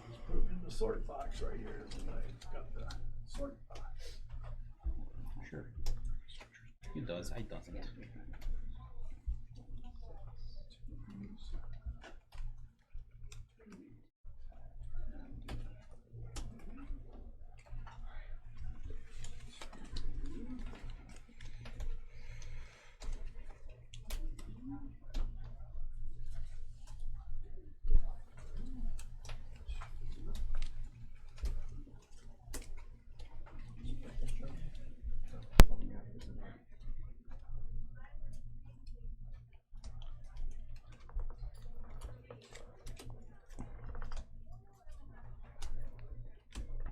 Just put them in the sort box right here. And I got the sort box. Sure. He does. I doesn't.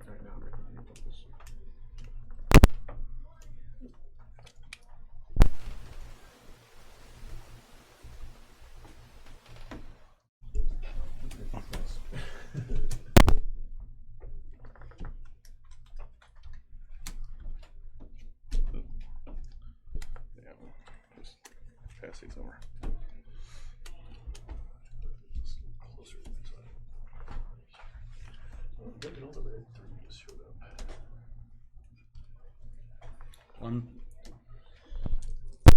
Alright, now I'm ready to handle this. Yeah, just pass these over. Just closer to the side. Oh, look at all the red three just showed up. One.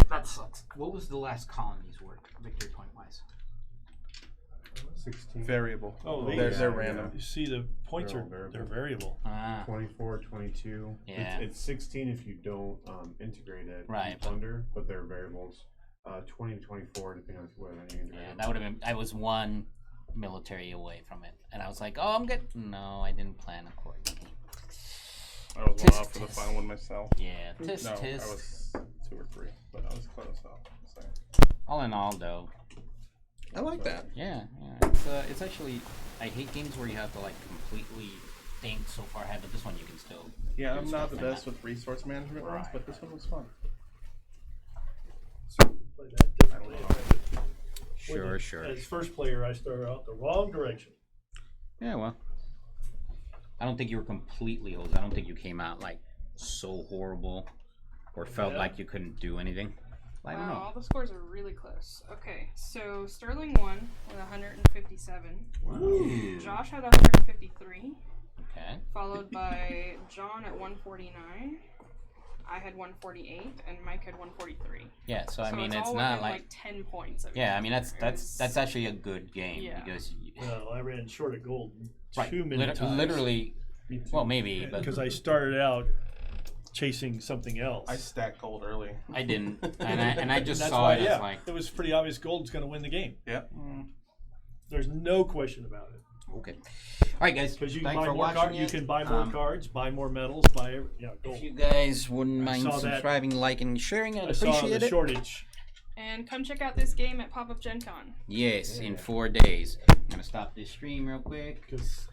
That sucks. What was the last colony's work, victory point wise? 16. Variable. Oh, they're these. random. You see the points They're are all variable. they're variable. Ah, 24, 22. Yeah. It's 16 if you don't integrate it. Right, in but- Thunder, but they're variables. 20 to 24 depending on whether you integrate yeah. them. That would have been. I was one military away from it, and I was like, "Oh, I'm good." No, I didn't plan accordingly. I was Tisk, one off for the tisk. final one myself. Yeah, tisk No, I tisk. was 2 or 3, but I was close off. So. All in all, though, I like that. yeah. It's actually. I hate games where you have to like completely think so far ahead, but this one you can still. Yeah, do I'm stuff not the like best that. with resource management ones, Right. but this one was fun. Play that differently. I don't know. Sure, sure. As first player, I started out the wrong direction. Yeah, well. I don't think you were completely hosed. I don't think you came out like so horrible or felt Yeah. like you couldn't do anything. I don't Wow, know. all the scores are really close. Okay, so Sterling won with 157. Ooh. Josh had 153, Okay. followed by John at 149. I had 148, and Mike had 143. Yeah, so I mean, it's it's all not within, like 10 points. Of yeah, each I mean other. that's actually a good game Yeah. because Well, I ran short of gold right, too many times. literally, Me too. well maybe, but Because I started out chasing something else. I stacked gold early. I didn't, and I just That's saw why, it yeah, as like it was pretty obvious gold's going to win the game. Yep. There's no question about it. okay. All right, guys, Because you can thanks buy for more watching cards. You it. can buy more cards, buy more medals, buy gold. If you guys wouldn't I mind saw that. subscribing, liking, and sharing, I'd I saw appreciate the it. shortage. And come check out this game at Pop Up Gen Con. Yes, in 4 days. I'm gonna stop this stream real quick. Because